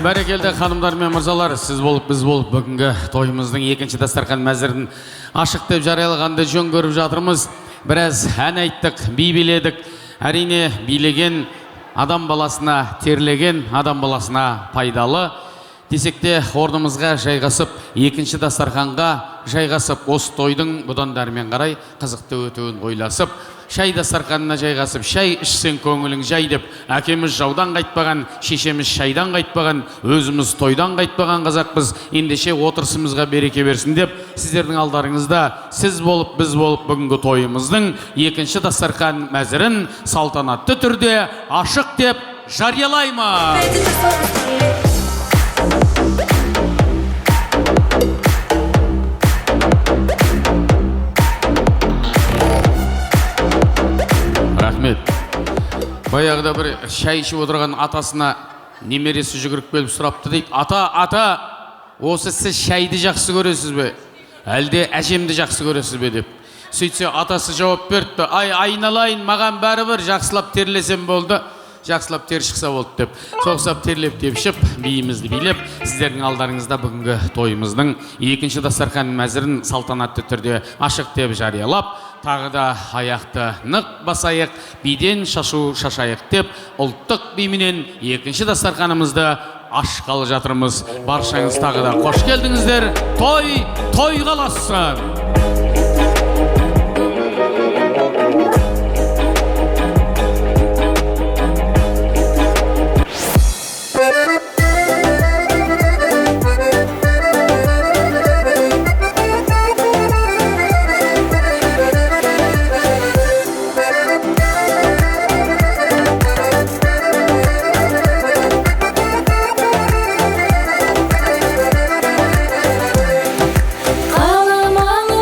Бәрекелді ханымдар мен мырзалар, сіз болып, біз болып, бүгінгі тойымыздың екінші дастархан мәзірін ашық деп жариялағанды жөн көріп жатырмыз. Біраз ән айттық, би биледік. Әрине, билеген адам баласына, терлеген адам баласына пайдалы. Десек те, орнымызға жайғасып, екінші дастарханға жайғасып, осы тойдың бұдан дәрмен қарай қызықты өтуін ойласып, шай дастарханына жайғасып, шай ішсең көңілің жай деп, әкеміз жаудан қайтпаған, шешеміз шайдан қайтпаған, өзіміз тойдан қайтпаған қазақпыз, ендеше отырысымызға береке берсін деп, сіздердің алдарыңызда сіз болып, біз болып, бүгінгі тойымыздың екінші дастархан мәзірін салтанатты түрде ашық деп жариялаймыз. Баяғыда бір шай ішіп отырған атасына немересі жүгіріп келіп сұрапты дейді. Ата, осы сіз шайды жақсы көресіз бе? Әлде әжемді жақсы көресіз бе деп. Сөйтсе атасы жауап берді. Айналайын, маған бәрібір, жақсылап терлесем болды. Жақсылап тер шықса болды деп. Соқсап терлеп тепшіп, биімізді билеп, сіздердің алдарыңызда бүгінгі тойымыздың екінші дастархан мәзірін салтанатты түрде ашық деп жариялап, тағы да аяқты нық басайық, биден шашу шашайық деп, ұлттық бименен екінші дастарханымызды ашқалы жатырмыз. Баршаңыз тағы да қош келдіңіздер. Той қаласын. Қаламаңыз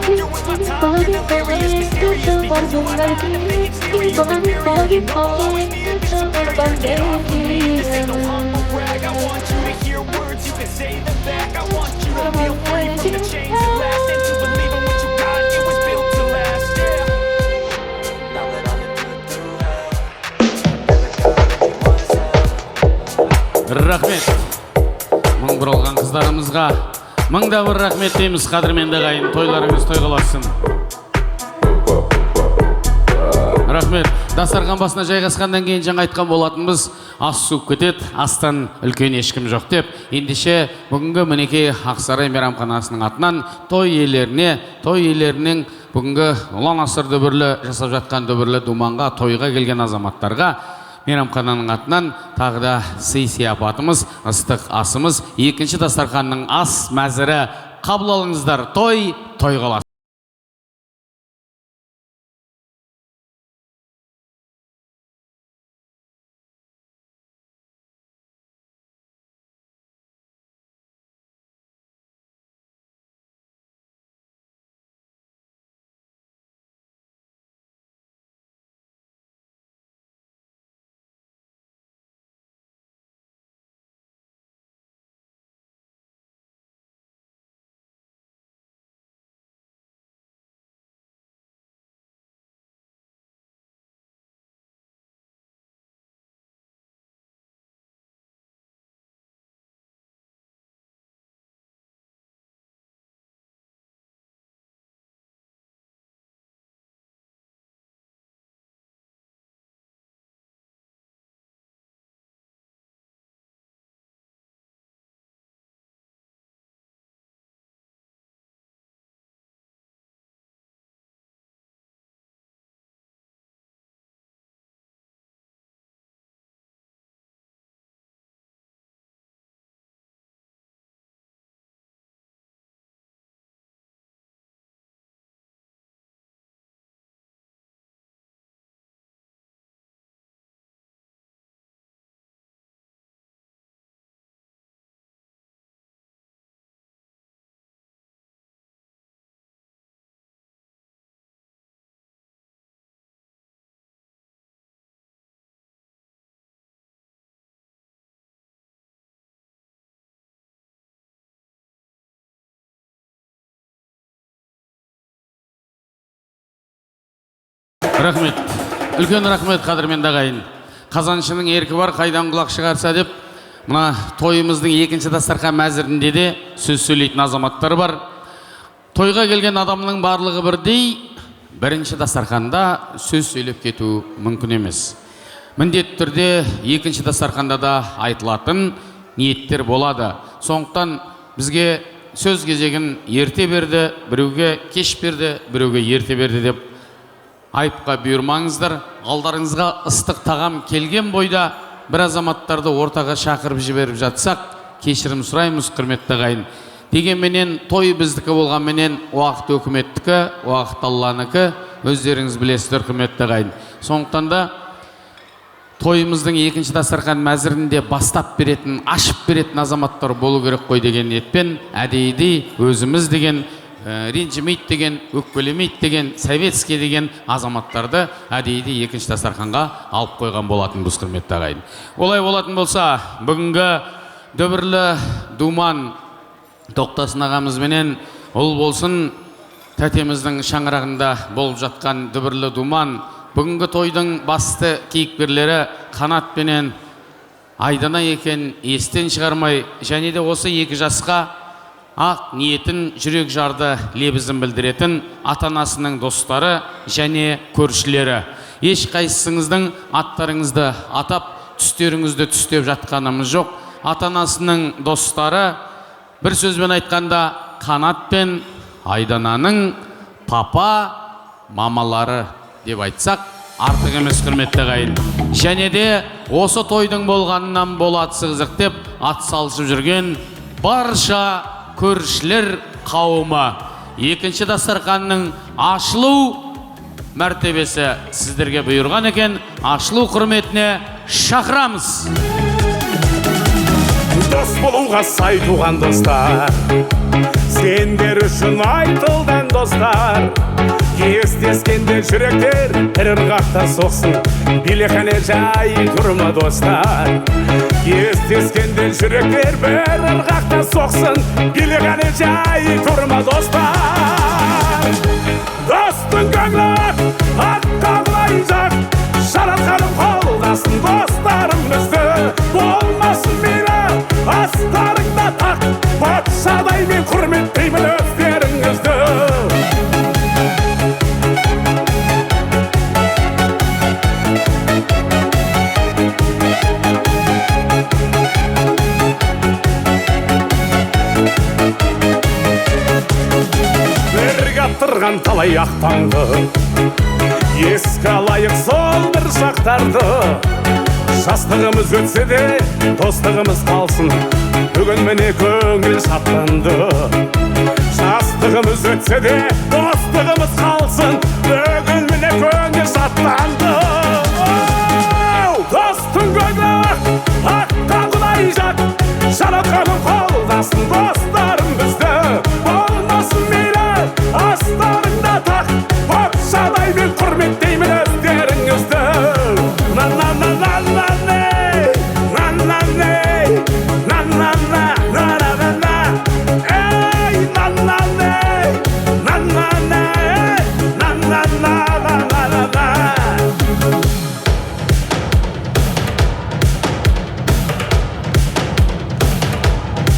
You're worth my time, you're delirious, mysterious. Because you and I got to make it serious. Delirious, you know I'll always be a bit superior. Get off of me, this ain't no humble brag. I want you to hear words, you can say them back. I want you to feel free from the chains that last, and to believe in what you got, it was built to last, yeah. Now that I've been put through hell, Рахмет. Мың бұралған қыздарымызға мыңда бір рахмет дейміз. Қадірменді ағайын, тойларыңыз той қыласын. Рахмет. Дастархан басына жайғасқаннан кейін жаңа айтқан болатынбыз, ас суып кетеді, астан үлкен ешкім жоқ деп. Ендеше бүгінгі мінекей Ақсарай мейрамханасының атынан той иелерінің бүгінгі ұлан асыр дүбірлі жасап жатқан дүбірлі думанға, тойға келген азаматтарға мейрамхананың атынан тағы да сый сияпатымыз, ыстық асымыз, екінші дастарханның ас мәзірі қабыл алыңыздар. Той қаласы. Рахмет. Үлкен рахмет, қадірменді ағайын. Қазаншының еркі бар, қайдан құлақ шығарса деп, мына тойымыздың екінші дастархан мәзірінде де сөз сөйлейтін азаматтар бар. Тойға келген адамның барлығы бірдей, бірінші дастарханда сөз сөйлеп кету мүмкін емес. Міндетті түрде екінші дастарханда да айтылатын ниеттер болады. Сондықтан бізге сөз кезегін ерте берді, біреуге кеш берді, біреуге ерте берді деп айыпқа бұйырмаңыздар. Алдарыңызға ыстық тағам келген бойда бір азаматтарды ортаға шақырып жіберіп жатсақ, кешірім сұраймыз, құрметті ағайын. Дегенменен той біздікі болғанменен уақыт өкіметтікі, уақыт Алланыкі, өздеріңіз білесіздер, құрметті ағайын. Сондықтан да тойымыздың екінші дастархан мәзірінде бастап беретін, ашып беретін азаматтар болу керек қой деген ниетпен, әдейі өзіміз деген, ренжімейді деген, өкпелемейді деген, советский деген азаматтарды әдейі екінші дастарханға алып қойған болатын бұл, құрметті ағайын. Олай болатын болса, бүгінгі дүбірлі думан Тоқтасын ағамызбенен ұл болсын тәтеміздің шаңырағында болып жатқан дүбірлі думан, бүгінгі тойдың басты кейіпкерлері Қанат пенен Айдана екен естен шығармай, және де осы екі жасқа ақ ниетін, жүрек жарды лебізін білдіретін ата-анасының достары және көршілері. Еш қайсыңыздың аттарыңызды атап, түстеріңізді түстеп жатқанымыз жоқ. Ата-анасының достары, бір сөзбен айтқанда, Қанат пен Айдананың папа мамалары деп айтсақ, артық емес, құрметті ағайын. Және де осы тойдың болғанынан болады сығызық деп ат салысып жүрген барша көршілер қауымы. Екінші дастарханның ашылу мәртебесі сіздерге бұйырған екен. Ашылу құрметіне шақырамыз. Дос болуға сай туған достар, сендер үшін айтылдан достар. Естескенде жүректер бір ырғақта соқсын, билехане жай тұрма достар. Естескенде жүректер бір ырғақта соқсын, билехане жай тұрма достар. Достың көңлі аққа құлайжақ, жаратқаным қолдасын достарымызды. Болмасын мейлі астарыңда тақ, патшадай мен құрметтеймін өздеріңізді. Тұрған талай ақтаңды, еске алайық сол бір шақтарды. Жастығымыз өтсе де достығымыз қалсын, бүгін міне көңіл шаттанды. Жастығымыз өтсе де достығымыз қалсын, бүгін міне көңіл шаттанды. Достың көңілі аққа құдай жақ, жаратқаным қолдасын достарым бізді. Болмасын мейлі астарыңда тақ, патшадай мен құрметтеймін өздеріңізді.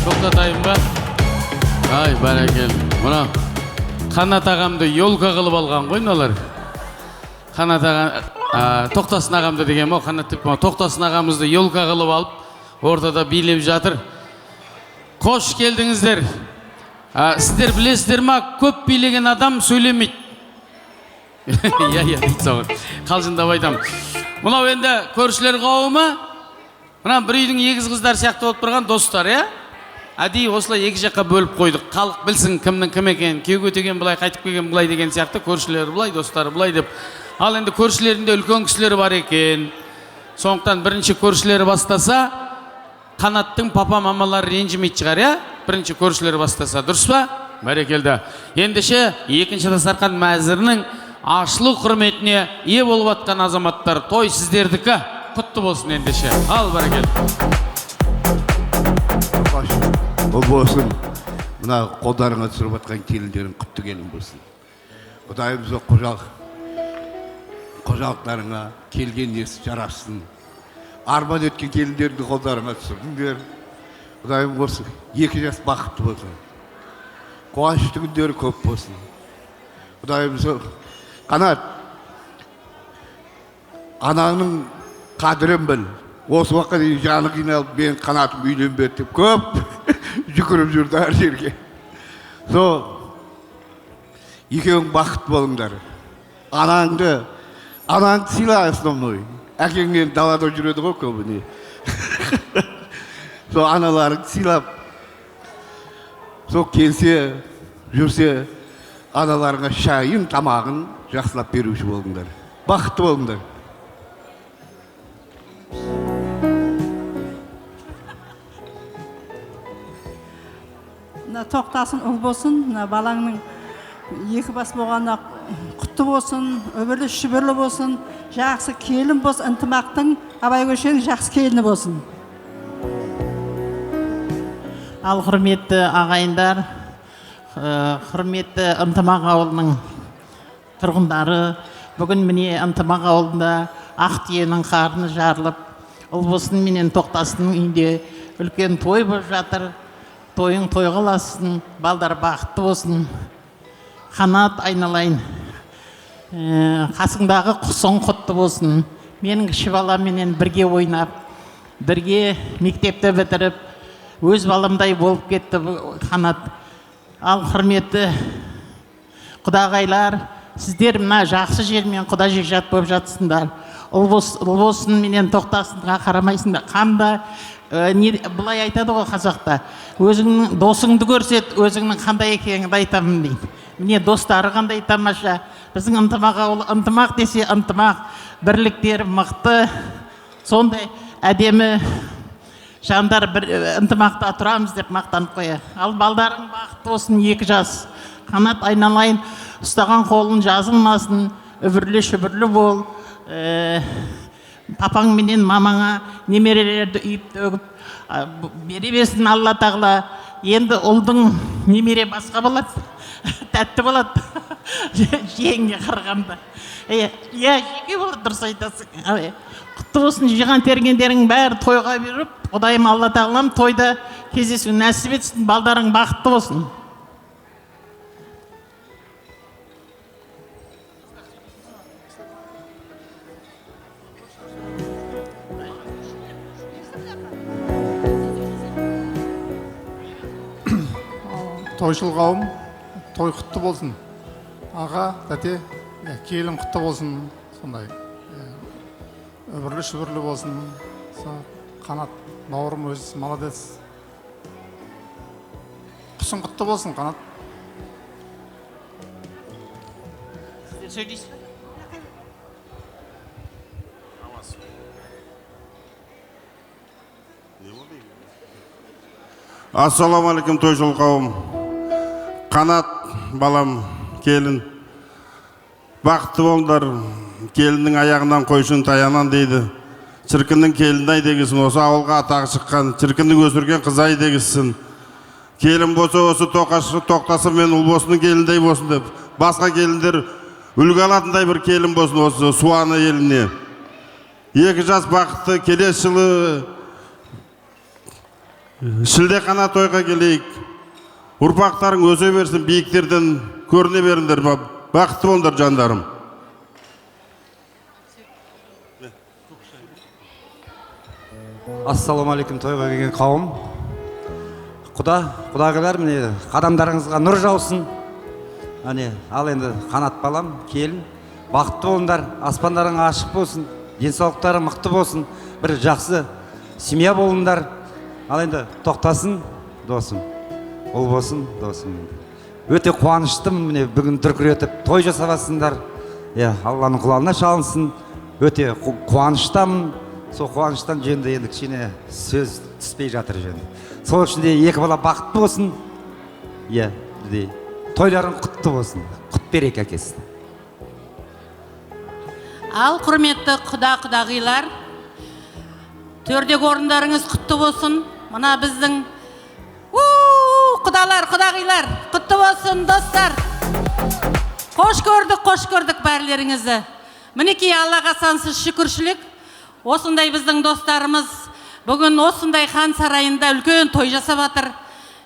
Тоқтатайын ба? Ай, бәрекел. Мұна Қанат ағамды елка қылып алған ғой мыналар. Қанат ағам, Тоқтасын ағамды деген ма, Қанат деп ма, Тоқтасын ағамызды елка қылып алып, ортада билеп жатыр. Қош келдіңіздер. Сіздер білесіздер ма, көп билеген адам сөйлемейді. Иә, дейді соғыр. Қалжындап айтам. Мұнау енді көршілер қауымы, мұна бір үйдің егіз қыздар сияқты болып тұрған достар, иә? Әдейі осылай екі жаққа бөліп қойдық. Халық білсін кімнің кім екенін, күйеуге деген былай, қайтып келген былай деген сияқты, көршілері былай, достары былай деп. Ал енді көршілерінде үлкен кісілері бар екен. Сондықтан бірінші көршілері бастаса, Қанаттың папа мамалары ренжімейді шығар, иә? Бірінші көршілері бастаса, дұрыс па? Бәрекелді. Ендеше екінші дастархан мәзірінің ашылу құрметіне ие болып атқан азаматтар, той сіздердікі. Құтты болсын ендеше. Ал бәрекелді. Ол болсын, мына қолдарыңа түсіріп атқан келіндерің құтты келін болсын. Құдайымыз қожалықтарыңа келген несі жарасын. Арман өткен келіндерді қолдарыңа түсірдіңдер. Құдайым болсын, екі жас бақытты болсын. Қуанышты күндері көп болсын. Құдайымыз Қанат, анаңның қадірін біл. Осы уақытқа дейін жаны қиналып, мен Қанатым үйленбеді деп көп жүгіріп жүрді әр жерге. Екеуің бақыт болыңдар. Анаңды сыйла основной. Әкеңнен далада жүреді ғой көбіне. Аналарың сыйлап, келсе, жүрсе, аналарыңа шайын, тамағын жақсылап беруші болыңдар. Бақытты болыңдар. Тоқтасын ұл болсын, балаңның екі бас болғанда құтты болсын, өмірлі шүбірлі болсын, жақсы келін болсын, ынтымақтың абай көшенің жақсы келіні болсын. Ал құрметті ағайындар, құрметті ынтымақ ауылының тұрғындары, бүгін міне ынтымақ ауылында Ақтиенің қарны жарылып, ұл болсын менен Тоқтасының үйінде үлкен той болып жатыр. Тойың той қаласын, балдар бақытты болсын. Қанат айналайын, қасыңдағы құсың құтты болсын. Менің кіші баламенен бірге ойнап, бірге мектепті бітіріп, өз баламдай болып кетті Қанат. Ал құрметті құдағайлар, сіздер мына жақсы жермен құда жекжат болып жатсыңдар. Ұл болсын менен Тоқтасынға қарамайсыңдар. Қанда былай айтады ғой қазақта, өзіңнің досыңды көрсет, өзіңнің қандай екеніңді айтамын дейді. Міне достары қандай тамаша. Біздің ынтымақ десе ынтымақ, бірліктер мықты, сондай әдемі жандар ынтымақта тұрамыз деп мақтанып қоя. Ал балдарың бақытты болсын, екі жас Қанат, айналайын, ұстаған қолың жазылмасын, үбірлі шүбірлі бол. Папаң менен мамаңа немерелерді үйіп төгіп бере берсін Алла тағала. Енді ұлдың немере басқа болады, тәтті болады. Жеңге қарағанда. Жеге болады, дұрыс айтасың. Құтты болсын, жиған тергендерің бәрі тойға беріп, Құдайым Алла тағалам тойда кездесу нәсіп етсін, балдарың бақытты болсын. Тойшыл қауым, той құтты болсын. Аға, тәте, келін құтты болсын. Сондай өбірлі шүбірлі болсын. Қанат, бауырым өз, молодец. Құсың құтты болсын, Қанат. Сіздер сөйлейсіз бе? Ассалаумағалейкум, тойшыл қауым. Қанат, балам, келін. Бақытты болыңдар. Келіннің аяғынан қойшын таянан дейді. Шіркіннің келін-ай дегісін, осы ауылға атағы шыққан, шіркіннің өсірген қызай дегісін. Келін болса осы тоқтасы мен ұлбосының келіндей болсын деп, басқа келіндер үлгі алатындай бір келін болсын осы Суаны еліне. 2 жас бақытты, келесі жылы шілде қана тойға келейік. Ұрпақтарың өсе берсін, биіктерден көріне беріңдер, бақытты болыңдар жандарым. Ассалаумағалейкум, тойға келген қауым. Құдағилар, міне қадамдарыңызға нұр жаусын. Ал енді Қанат балам, келін, бақытты болыңдар, аспандарың ашық болсын, денсаулықтары мықты болсын, бір жақсы семья болыңдар. Ал енді тоқтасын, досым, ол болсын, досым. Өте қуаныштым, міне бүгін дүркіретіп той жасабасыңдар. Алланың құлағына шалынсын. Өте қуаныштамын. Сол қуаныштан жөнді енді кішкене сөз түспей жатыр жөнді. Сол үшін де 2 бала бақытты болсын. Тойларың құтты болсын. Құт берек әкесі. Ал құрметті құдағилар, төрдегі орындарыңыз құтты болсын. Мына біздің құдағилар, құтты болсын, достар. Қош көрдік бәрлеріңізді. Мінекей Аллаға сансыз шүкіршілік. Осындай біздің достарымыз бүгін осындай хан сарайында үлкен той жасап жатыр.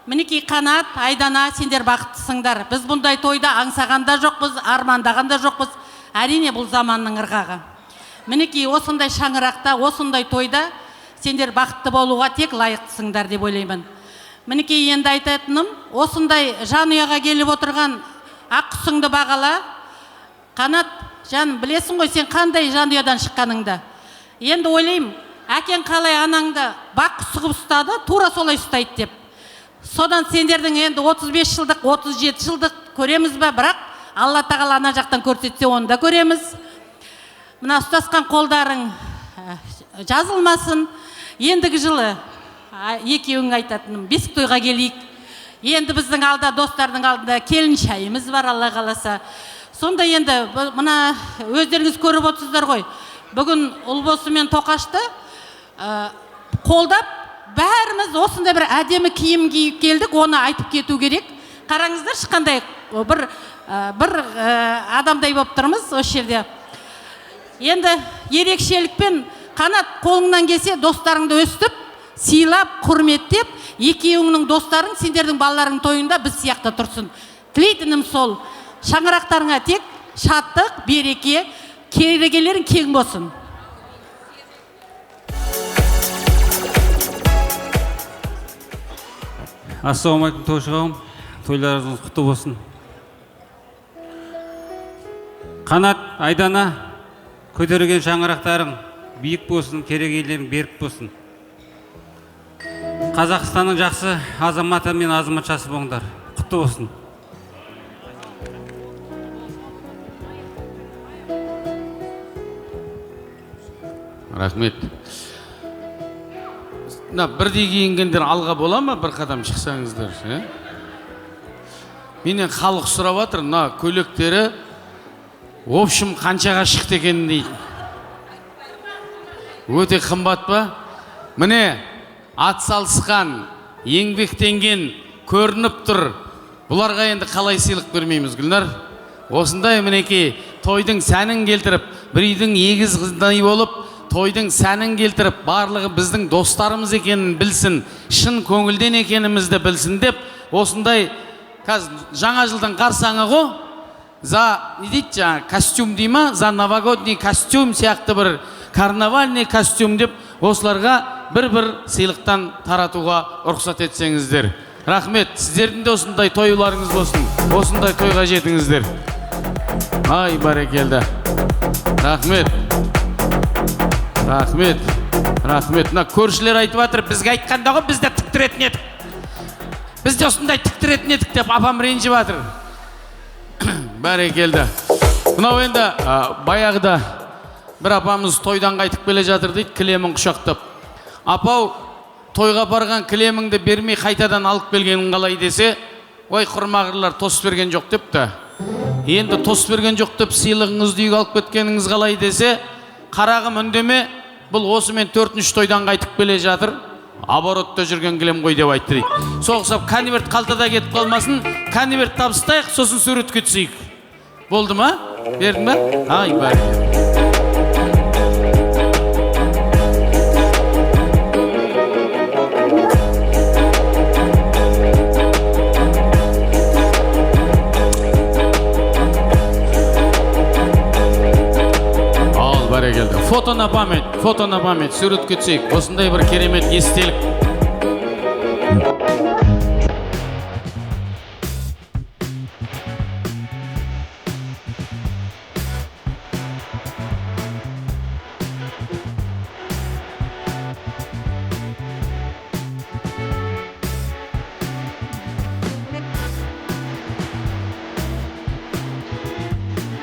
Мінекей Қанат, Айдана, сендер бақыттысыңдар. Біз бұндай тойда аңсағанда жоқпыз, армандағанда жоқпыз. Әрине бұл заманның ырғағы. Мінекей осындай шаңырақта, осындай тойда сендер бақытты болуға тек лайықтысыңдар деп ойлаймын. Мінекей енді айтатыным, осындай жанұяға келіп отырған ақ құсыңды бағала. Қанат, жаным, білесің ғой сен қандай жанұядан шыққаныңды. Енді ойлайым, әкең қалай анаңды бақ құсығып ұстады, тура солай ұстайды деп. Содан сендердің енді 35 жылдық, 37 жылдық көреміз бе, бірақ Алла тағала ана жақтан көрсетсе, оны да көреміз. Мына ұстасқан қолдарың жазылмасын. Ендігі жылы екеуің айтатыным, бесік тойға келейік. Енді біздің алда, достардың алдында келін шайымыз бар, Алла қаласа. Сонда енді мына өздеріңіз көріп отырсыздар ғой. Бүгін ұлбосы мен тоқашты қолдап, бәріміз осындай бір әдемі киім киіп келдік, оны айтып кету керек. Қараңыздар, шыққандай бір адамдай болып тұрмыз осы жерде. Енді ерекшелікпен Қанат, қолыңнан келсе достарыңды өстіп, сыйлап, құрметтеп, екеуіңнің достарың сендердің балаларың тойында біз сияқты тұрсын. Тілейтінім сол, шаңырақтарыңа тек шаттық, береке, керегелерің кең болсын. Ассалаумағалейкум, тойшы қауым, тойларыңыз құтты болсын. Қанат, Айдана, көтерген шаңырақтарың биік болсын, керегелерің берік болсын. Қазақстанның жақсы азаматы мен азаматшасы болыңдар. Құтты болсын. Рахмет. Бірдей киінгендер алға бола ма? Бір қадам шықсаңыздар. Менен халық сұрап жатыр, мына көйлектері в общем қаншаға шықты екен дейді. Өте қымбат па? Міне атсалысқан, еңбектенген көрініп тұр. Бұларға енді қалай сыйлық бермейміз, Гүлнар? Осындай мінекей тойдың сәнін келтіріп, бір үйдің егіз қыздай болып, тойдың сәнін келтіріп, барлығы біздің достарымыз екенін білсін, шын көңілден екенімізді білсін деп, осындай жаңа жылдың қарсаңы ғой, за, не дейді жаңа, костюм дей ма, за новогодний костюм сияқты бір карнавальный костюм деп, осыларға бір-бір сыйлықтан таратуға рұқсат етсеңіздер. Рахмет, сіздердің де осындай тойларыңыз болсын, осындай тойға жетіңіздер. Ай, бәрекелді. Рахмет. Рахмет. Рахмет. Мына көршілер айтып жатыр, бізге айтқанда ғой, бізде тіктіретін едік. Бізде осындай тіктіретін едік деп апам ренжіп жатыр. Бәрекелді. Мынау енді баяғыда бір апамыз тойдан қайтып келе жатыр дейді, кілемін құшақтап. Апау, тойға барған кілеміңді бермей қайтадан алып келгенін қалай десе, ой құрмағырлар тос берген жоқ депті. Енді тос берген жоқ деп сыйлығыңызды үйге алып кеткеніңіз қалай десе, қарағым үндеме, бұл осымен 4-ші тойдан қайтып келе жатыр, оборотта жүрген кілем ғой деп айтты дейді. Соғысап конверт қалтада кетіп қалмасын, конверт табыстайық, сосын суретке түсейік. Болды ма? Бердің ба? Ай, бәрі. Фото на память, суретке түсейік. Осындай бір керемет естелік.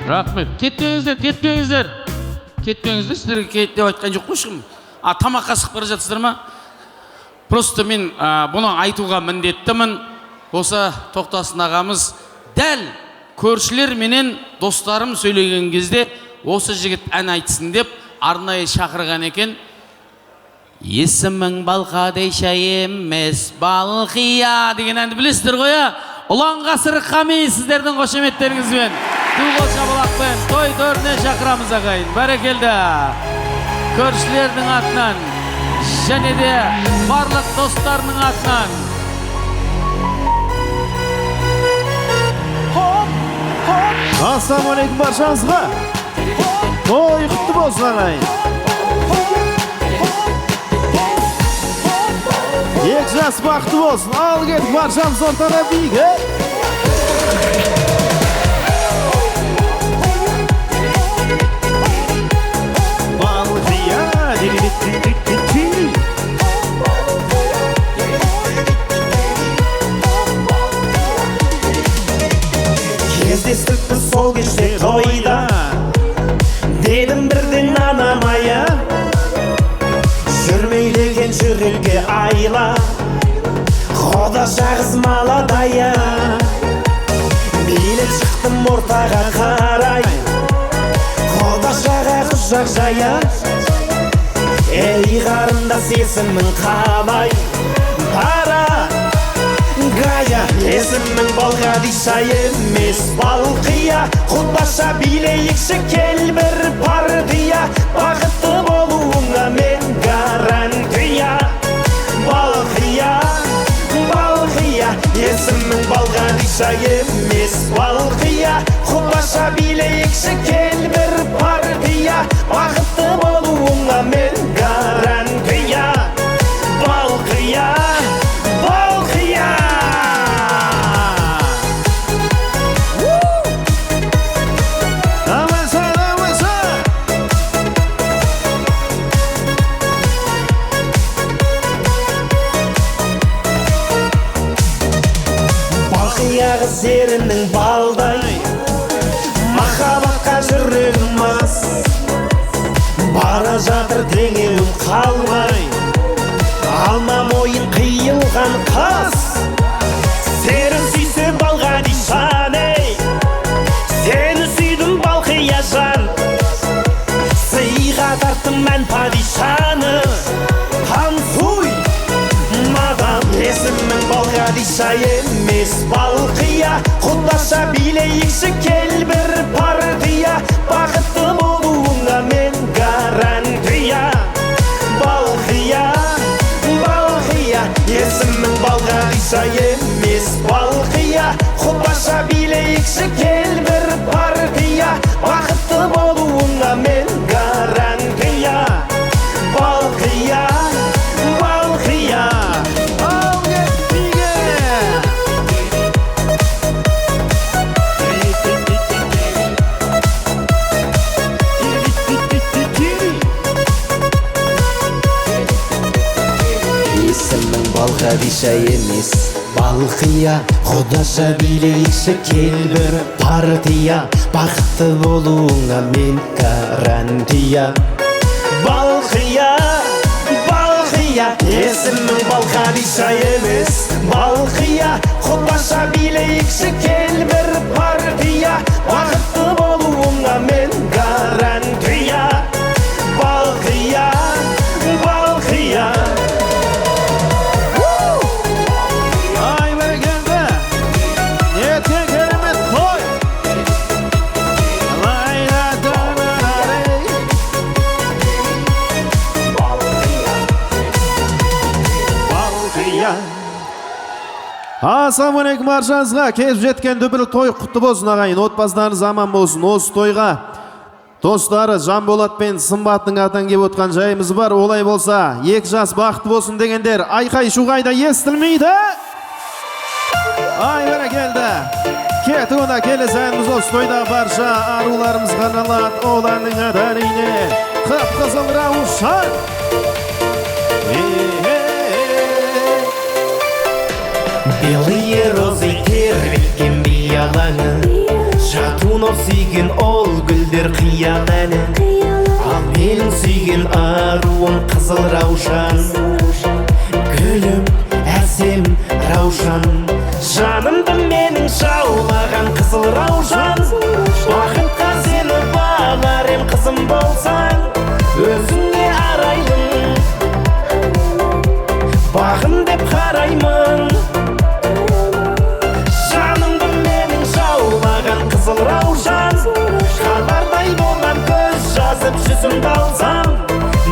Рахмет. Кетпеңіздер. Кетпеңіздер, сіздерге кет деп айтқан жоқ қойшым. Тамаққа шығып бара жатсыздар ма? Просто мен бұны айтуға міндеттімін. Осы Тоқтасын ағамыз дәл көршілер менен достарым сөйлеген кезде осы жігіт ән айтсын деп арнайы шақырған екен. Есімің Балқадиша емес Балқия деген әнді білесіздер ғой? Ұлан ғасыр қами сіздердің қошеметтеріңізбен. Дуғол шабалақпен той төріне шақырамыз ағайын. Бәрекелді. Көршілердің атынан және де барлық достарының атынан. Ассалаумағалейкум баршаңызға. Той құтты болсын ағайын. Ек жас бақытты болсын. Ал кетіп баршамыз ортада биге. Кездестік біз сол кеште тойда, дедім бірден анамая, жүрмейлеген жүрелге айла, Құда шағыз маладая. Билеп шықтым ортаға қарай, Құда шаға құшақ жая. Ей қарындас есімің қалай, бара Гая, есімің Балқадиша емес Балқия. Құлбаша билейікші кел бір партия, бақытты болуыңа мен гарантия. Балқия, Балқия, есімің Балқадиша емес Балқия. Құлбаша билейікші кел бір партия, бақытты болуыңа мен гарантия. Балқия, Балқия. Зерінің балдай, махаббатқа жүрегім мас, бара жатыр теңеуім қалмай, алма мойын қиылған қас. Серін сүйсе Балқадиша Падиша емес балқия, құдаша билейікші кел бір партия, бақытты болуыңа мен гарантия. Балқия, балқия, есімің Балқадиша емес балқия, құдаша билейікші кел бір партия, бақытты болуыңа мен гарантия. Балқия, балқия. Есімің Балқадиша емес балқия, құдаша билейікші кел бір партия, бақытты болуыңа мен гарантия. Балқия, балқия, есімің Балқадиша емес балқия, құдаша билейікші кел бір партия, бақытты болуыңа мен гарантия. Балқия, балқия. Ай бергенде, ертең керемет той. Ассалаумағалейкум баршаңызға. Келіп жеткен дүбір той құтты болсын ағайын. Отбасыларыңыз аман болсын. Осы тойға достары Жанболат пен Сымбаттың атан келіп отқан жайымыз бар. Олай болса, екі жас бақытты болсын дегендер айқай шуғайда естілмейді. Ай бәрекелді. Кеті ona келесі әніміз осы тойда барша аруларымыз ғаналат олардың адарыне қып-қызыл раушан. Белые розы тербеткен биялаңы, жатуно сүйген ол гүлдер қиял әні. Ал менің сүйген аруым қызыл раушан, гүлім әсем раушан. Жанымды менің жаулаған қызыл раушан, бақытқа сені бағар ем қызым болсаң, өзіңе арайлым, бағым деп қараймын. Жанымды менің жаулаған қызыл раушан, қалардай болған көз жазып жүзімді алсам,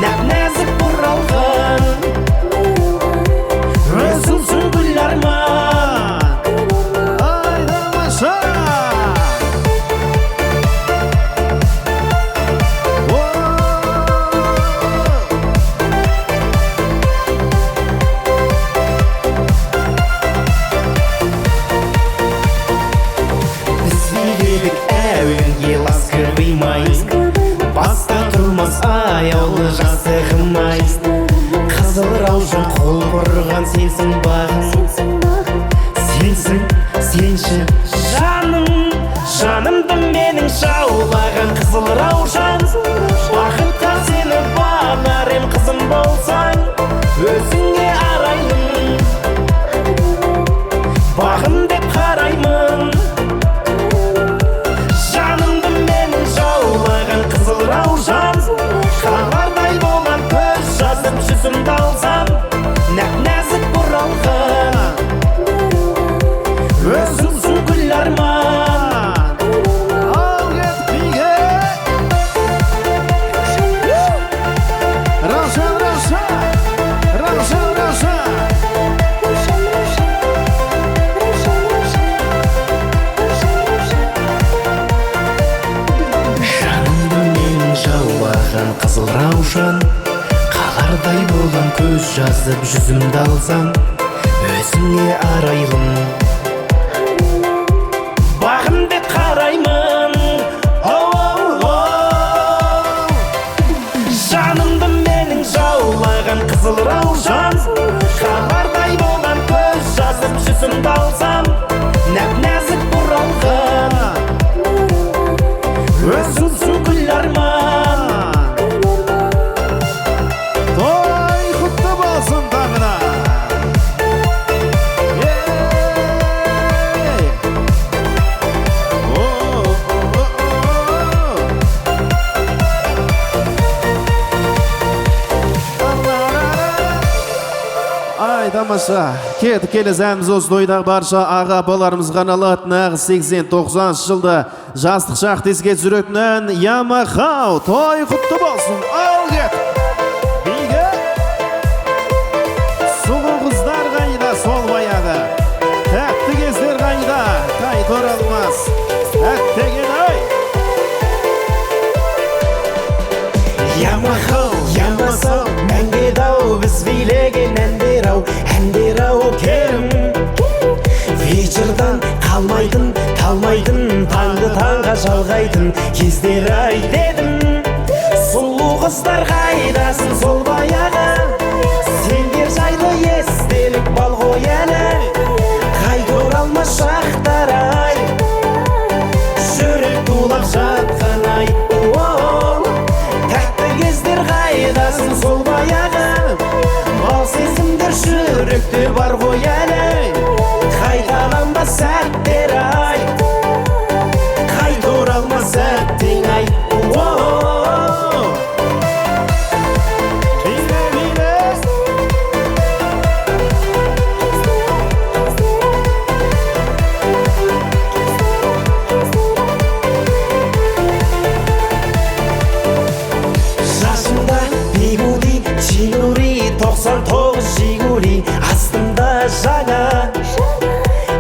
нәп-нәзік бұралған өзіңсің гүл арман. Айдамаша Баста тұрмас аяулы жасығымай, қызыл раушан қол бұрған сенсің бағым, сенсің, сенші жаным. Жанымды менің жаулаған қызыл раушан, бақытқа сені бағар ем қызым болсаң, өзіңе арайлым, бағым деп қараймын. Раушан, қалардай болған көз жазып жүзімді алсам, нәп-нәзік бұралған өзіңсің гүл арман. Ал кет биге Раушан, Раушан, Раушан, Раушан. Қызыл раушан, қалардай болған көз жазып жүзімді алсам, өзіңе арайлым, бағым деп қараймын. Жанымды менің жаулаған қызыл раушан, қалардай болған көз жазып жүзімді алсам, нәп-нәзік бұралған өзіңсің гүл арман. Той құтты болсын тағына. тамаша. Кетіп келесәміз осы тойдағы барша аға апаларымыз ғаналат нағыз 80-90 жылда жастық шақ теске жүректінен Ямахау той құтты болсын. Ал кет. Биге сұлу қыздар қайда сол баяғы. Тәтті кездер қайда қайт оралмас. Әттеген ай. Ямахау, Ямасау, мәңгедау, біз билеген әндер-ау керім. Вечердан қалмайтын, таңды таңға жалғайтын кездер ай дедім. Сұлу қыздар қайдасын сол баяғы, сендер жайлы естелік бал ғой әлі. Қайта оралмас шақтар ай, жүрек тулап жатқан ай. Кездер қайдасын сол баяғы, бал сезімдер жүректе бар ғой әлі. Қайталанбас сәттер ай, қайта оралмас сәттен ай. Жигули астында жаңа,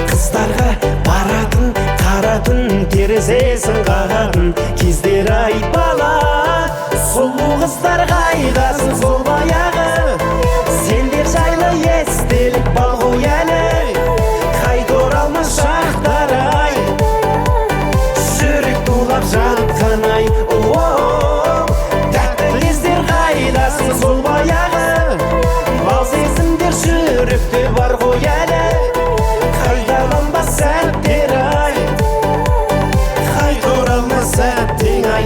қыздарға баратын, қаратын, терезесін қағатын кездер ай бала. Сұлу қыздар қайдасын сол баяғы, сендер жайлы естелік бал ғой әлі. Қайта оралмас шақтар ай, жүрек тулап жатқан ай. Тәтті кездер қайдасын сол баяғы, бал сезімдер жүректе бар ғой әлі. Қайталанбас сәттер ай, қайта оралмас сәттен ай.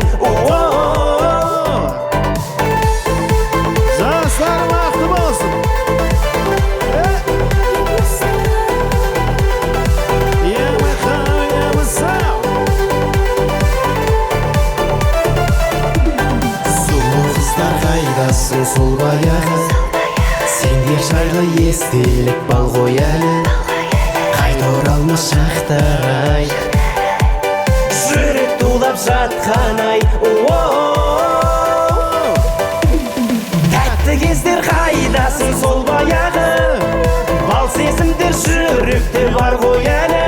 Жастар бақытты болсын. Ямахау, Ямасау. Сұлу қыздар қайдасын сол баяғы, сендер жайлы естелік бал ғой әлі. Қайта оралмас шақтар ай, жүрек тулап жатқан ай. Тәтті кездер қайдасын сол баяғы, бал сезімдер жүректе бар ғой әлі.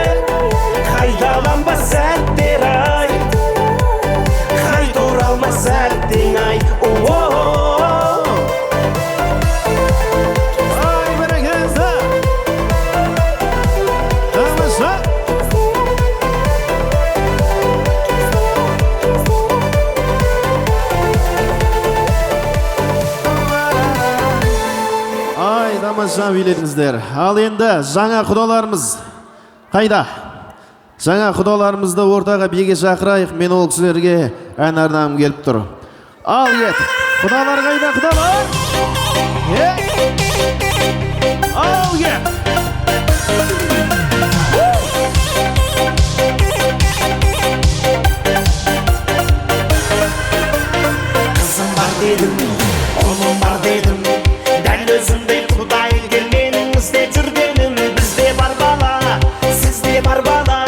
Қайталанбас сәттер ай, қайта оралмас сәттен ай. Тамаша биледіңіздер. Ал енді жаңа құдаларымыз қайда? Жаңа құдаларымызды ортаға биге шақырайық. Мен ол кісілерге ән арнағым келіп тұр. Ал ет. Құдалар қайда, құдалар? Ал ет. Қызым бар дедім, ұлым бар дедім, дәл өзімдей құдай келгенің іздеп жүргенім. Бізде бар бала, сізде бар бала,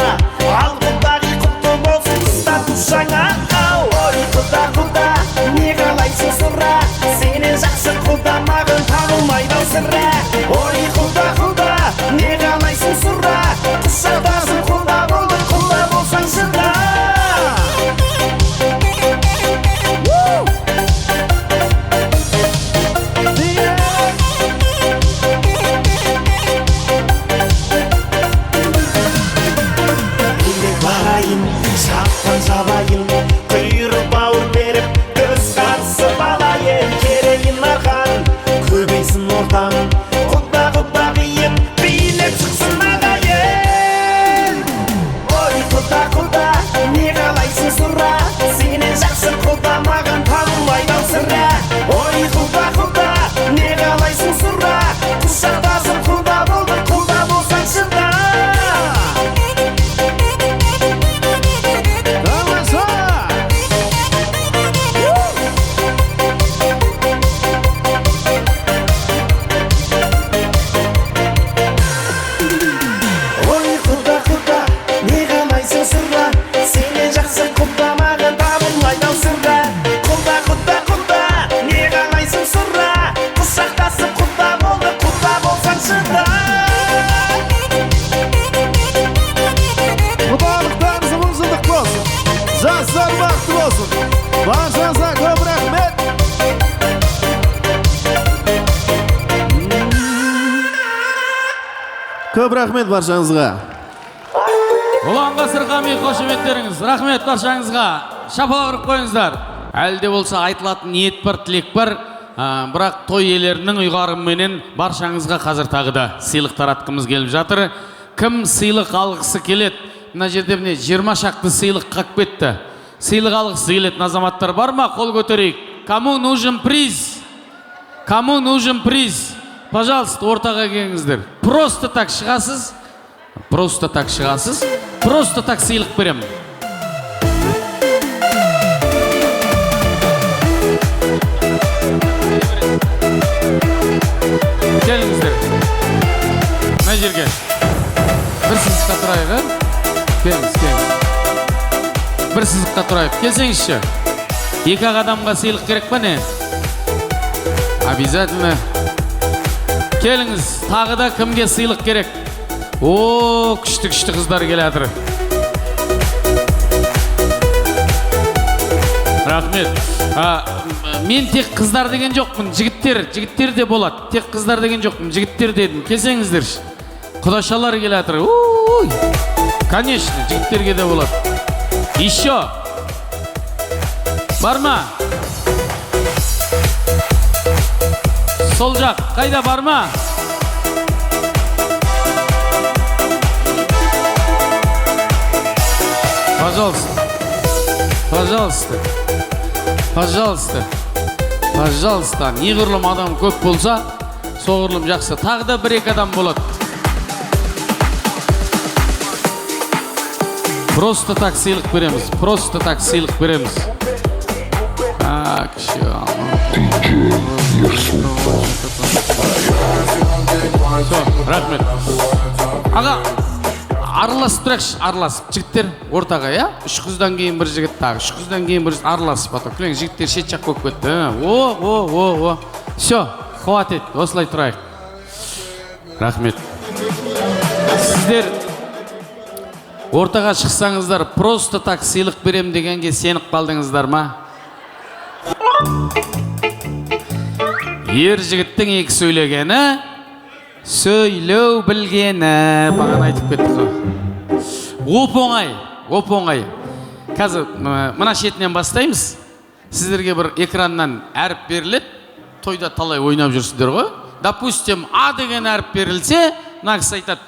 ал құдай құтты болсын ұстату жаңа. Ой құда құда, не қалайсың сұра, сенен жақсы құда маған табылмайды сірә. Ой құда құда, не қалайсың сұра, құшақтасың құда болдың, құда болсаң шыда. Шапқан жабайын, құйрық бауыр беріп, көз қарсы балайын. Керейін арқан, көбейсін ортам, құда құда бейім, билеп шықсын ағайын. Ой құда құда, не қалайсың сұра, сенен жақсы құда маған табылмайды сірә. Ой құда құда, не қалайсың сұра, құшақтасың құда болдың, құда болсаң шыда. көп рахмет баршаңызға. Ұланға сырқами қошеметтеріңіз. Рахмет баршаңызға. Шапалақ ұрып қойыңыздар. Әлде болса айтылатын ниет бар, тілек бар. Бірақ той иелерінің ұйғарымменен баршаңызға қазір тағы да сыйлық таратқымыз келіп жатыр. Кім сыйлық алғысы келеді? Мына жерде міне 20 шақты сыйлық қалып кетті. Сыйлық алғысы келетін азаматтар бар ма? Қол көтерейік. Кому нужен приз? Кому нужен приз? Пожалуйста, ортаға келіңіздер. Просто так шығасыз. Просто так шығасыз. Просто так сыйлық беремін. Келіңіздер. Мына жерге. Бір сызыққа тұрайық, келіңіз, келіңіз. Бір сызыққа тұрайық. Келсеңізші. Екі адамға сыйлық керек па не? Обязательно. Келіңіз, тағы да кімге сыйлық керек? О, күшті қыздар келатыр. Рахмет. Мен тек қыздар деген жоқпын, жігіттер де болады. Тек қыздар деген жоқпын, жігіттер дедім. Келсеңіздерші. Құдашалар келатыр. Конечно, жігіттерге де болады. Еще. Бар ма? Сол жақ, қайда бар ма? Пожалуйста. Пожалуйста. Пожалуйста. Пожалуйста. Неғұрлым адам көп болса, соғұрлым жақсы. Тағы да бір-екі адам болады. Просто так сыйлық береміз. Просто так сыйлық береміз. Так, рахмет. Аға, араласып тұрақшы, араласып. Жігіттер ортаға, я? 3 қыздан кейін бір жігіт тағы, 3 қыздан кейін бір араласып. Күлең, жігіттер шет жақ көп кетті. О. Все, хватит, осылай тұрайық. Рахмет. Сіздер ортаға шықсаңыздар, просто так сыйлық берем дегенге сеніп қалдыңыздар ма? Ер жігіттің екі сөйлегені, сөйлеу білгені. Бағана айтып кеттік қой. Оп-оңай. Қазір мына шетінен бастаймыз. Сіздерге бір экраннан әріп беріледі. Тойда талай ойнап жүрсіздер ғой. Допустим, А деген әріп берілсе, мына кісі айтады: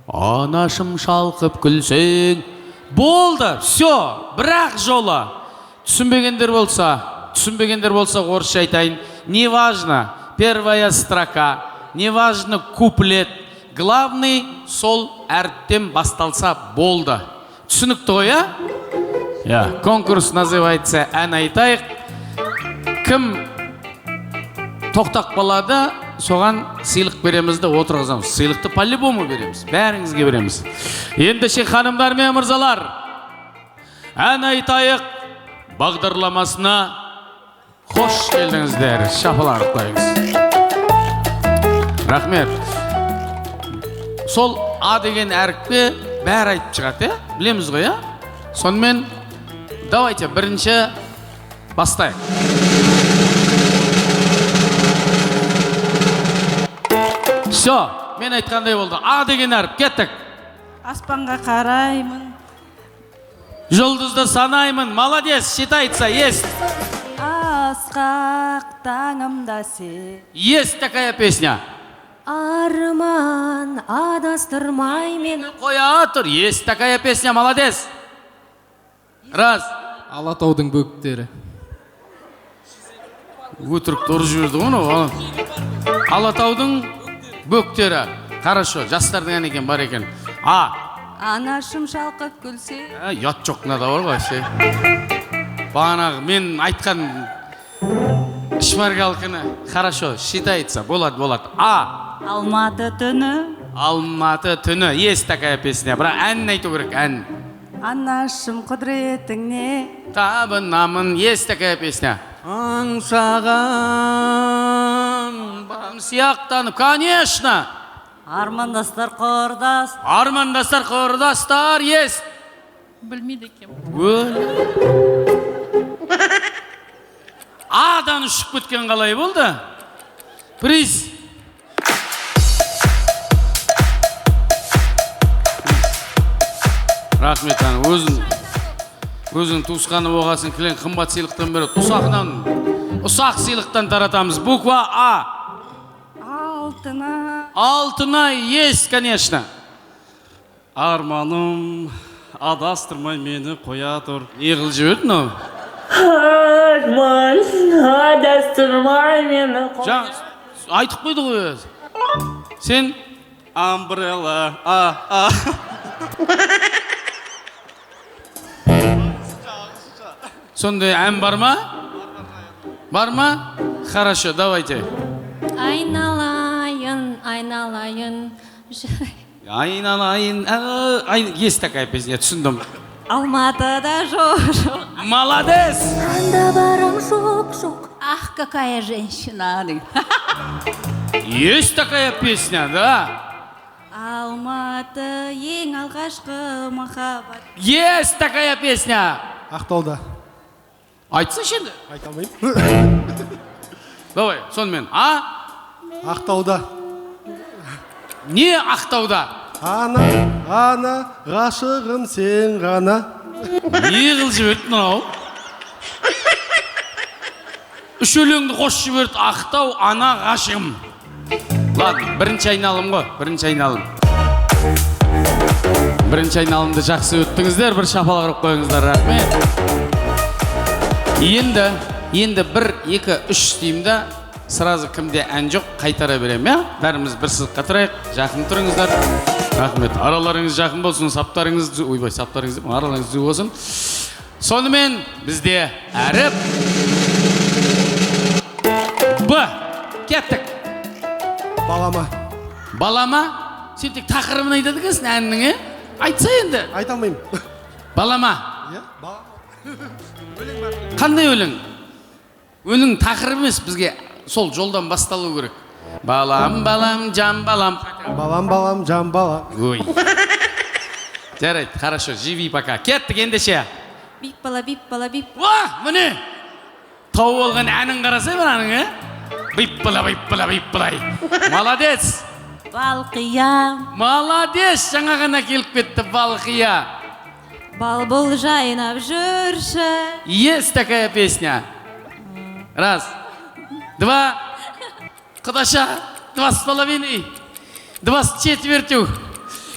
анашым шалқып күлсең. Болды, все, бірақ жолы. Түсінбегендер болса орысша айтайын. Неважно первая строка, неважно куплет. Главный сол әріптен басталса болды. Түсінікті ғой, я? Конкурс называется «Ән айтайық». Кім тоқтақ балады, соған сыйлық беремізді отырғызамыз. Сыйлықты по-любому береміз. Бәріңізге береміз. Ендеше ханымдар мен мырзалар, «Ән айтайық» бағдарламасына қош келдіңіздер. Шапалақ қойыңыз. Рахмет. Сол А деген әріпке бәрі айтып шығады, білеміз ғой, сонымен давайте бірінші бастайық. Все, мен айтқандай болды. А деген әріп, кеттік. Аспанға қараймын. Жұлдызды санаймын. Молодец, считается, есть. Асқақ таңымда сен. Есть такая песня. Арман адастырмай мені. Қоя тұр, есть такая песня, молодец. Раз. Алатаудың бөктері. Өтірік тұры жүрді оны. Алатаудың бөктері. Хорошо, жастардың ән екен, бар екен. А. Анашым шалқып күлсе. Ят жоқына да бар ғой. Бағанағы мен айтқан шмаргалкіні. Хорошо, считается, болады. А. Алматы түні. Алматы түні. Есть такая песня. Бірақ әнін айту керек, ән. Анашым құдіретіңне. Табынамын. Есть такая песня. Аңсаған бам сияқтанып. Конечно. Армандастар құрдас. Армандастар құрдастар. Есть. Білмейді екем. Адан ұшып кеткен қалай болды? Приз. Рахмет, өзің туысқаны болғасын, кілең қымбат сыйлықтан береді. Ұсақ сыйлықтан таратамыз. Буква А. Алтына, есть, конечно. Арманым адастырмай мені қоя тұр. Не қыл жібердің ау? Арман адастырмай мені қоя. Айтып қойды ғой. Сен? Umbrella. Сондай ән бар ма? Бар ма? Хорошо, давайте. Айналайын. Айналайын. Есть такая песня, түсіндім. Алматыда жоқ. Молодец! Анда барам жоқ. Ах, какая женщина. Есть такая песня, да? Алматы ең алғашқы махаббат. Есть такая песня. Ақтауда. Айтсыншы енді. Айта алмаймын. Давай, сонымен. А? Ақтауда. Не Ақтауда? Ана, ғашығым сен ғана. Не қыл жіберді мынау? Үш өлеңді қосып жіберді. Ақтау, ана, ғашығым. Ладно, бірінші айналымды жақсы өттіңіздер, бір шапалақ ұрып қойыңыздар, рахмет. Енді 1, 2, 3 деймді, сразу кімде ән жоқ, қайтара берем, я? Бәріміз бір сызыққа тұрайық, жақын тұрыңыздар. Рахмет, араларыңыз жақын болсын, саптарыңыз болсын. Сонымен бізде әріп Б. Кеттік. Балама? Сен тек тақырыбын айтады кесін әннің, айтса енді. Айта алмаймын. Балама? Қандай өлең? Өлең тақырып емес, бізге сол жолдан басталу керек. Балам, жан балам. Балам, жан балам. Ой. Жарайды, хорошо, живи пока. Кеттік ендеше. Бип бала. Ва, міне! Тау болған әнін қарасай бір әнің, Бип бала. Молодец! Балқия. Молодец! Жаңа ғана келіп кетті, Балқия. Балбұл жайнап жүрші. Есть такая песня. 1, 2, Құдаша, 2,5, 2,4,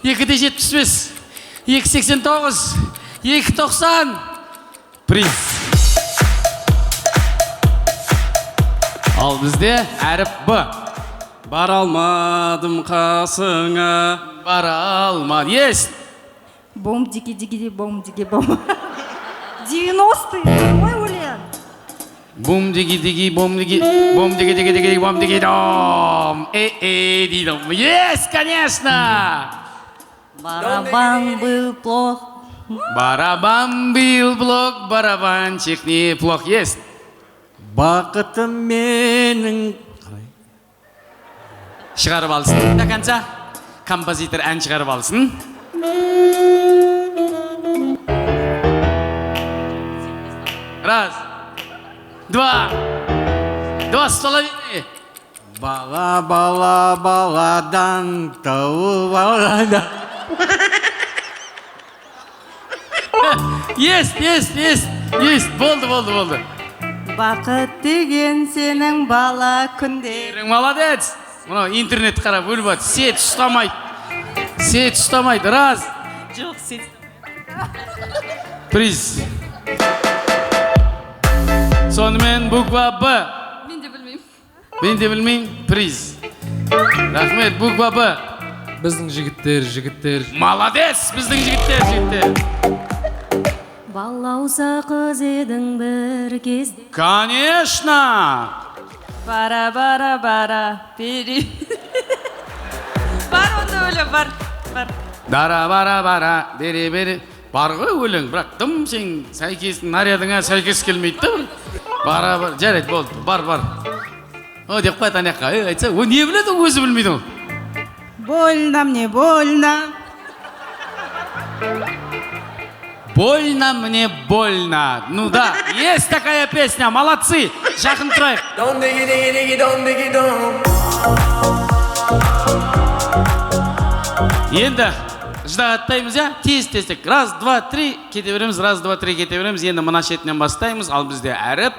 2,75, 2,89, 2,90. Приз. Ал бізде әріп Б. Бара алмадым қасыңа. Бара алмадым. Есть. Бом. 90-й. Ой, өлең. Бум диги дом. Дейді. Есть, конечно. Барабан был плох. Барабан был плох, барабанчик не плох. Есть. Бақытым менің. Шығарып алсын. До конца. Композитор ән шығарып алсын. 1, 2, 2,5. Баладан тауып алғанда. Есть. Болды. Бақыт деген сенің бала күндерің. Молодец. Мынау интернет қарап өліп атыр. Сет ұстамайды. 1. Жоқ, сет. Приз. Сонымен буква Б. Мен де білмеймін. Приз. Рахмет, буква Б. Біздің жігіттер. Молодец, біздің жігіттер. Балауса қыз едің бір кезде. Конечно. Бара, пери. Бар онда өлі, бар. Бара, бері. Бар ғой өлең, бірақ дым сен нарядыңа сәйкес келмейді да. Бара, жарайды, болды, бар. О, деп қойт анаққа, айтса, о, не біледі, өзі білмейді ол. Больно мне, больно. Больно мне, больно. Ну да, есть такая песня, молодцы, жақын тұрайық. Енді ждағаттаймыз, я? Тез-тезтек. Раз, два, три, кете береміз, раз, два, три, кете береміз. Енді мына шетінен бастаймыз, ал бізде әріп.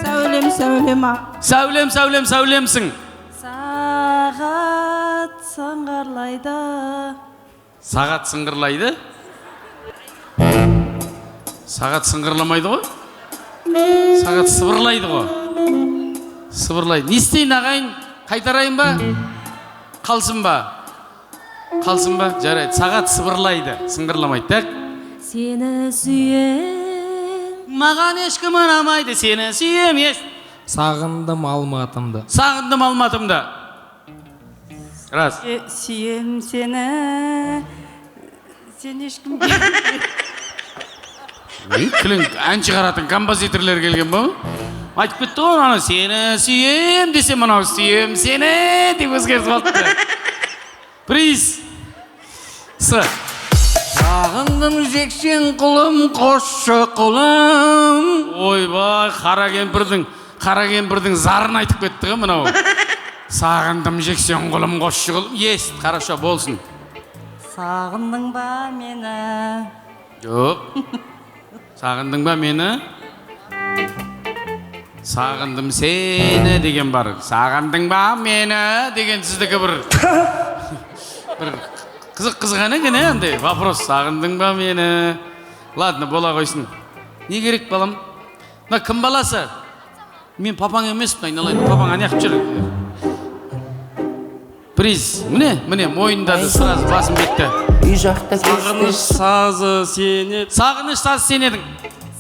Сәулем, сәулем, Сәулем, сәулем, сәулемсің. сағат сыңғырлайды. Сағат сыңғырлайды? Сағат сыңғырламайды ғой? Сағат сыбырлайды ғой? Сыбырлайды. Не істейін ағайын? Қайтарайын ба? Қалсын ба? Қалсын ба? Жарайды. Сағат сыбырлайды, сыңғырламайды. Так? Сені сүйем. Маған ешкім ұнамайды, сені сүйем. Сағындым Алматымды. Сағындым Алматымды. Раз. Сүйем сені. Сен ешкім Күлің ән шығаратын композиторлер келген ба? Айтып кетті ғой, ана сені сүйем десе, мынау сүйем сені деп өзгертіп алыпты. Приз. Сағындым жексен құлым, қосшы құлым. Ойбай, қара кемпірдің зарын айтып кетті ғой мынау. Сағындым жексен құлым, қосшы құлым. Есть, хорошо, болсын. Сағындың ба мені? Жоқ. Сағындың ба мені? Сағындым сені деген бар. Сағындың ба мені деген сіздікі бір қызық екен, андай вопрос. Сағындың ба мені? Ладно, бола қойсын. Не керек балам? Мына кім баласы? Мен папаң емеспін, айналайын. Папаң аяқ жүр. Приз. Міне, мойындады, сразу басым кетті. Сағыныш сазы сен едің.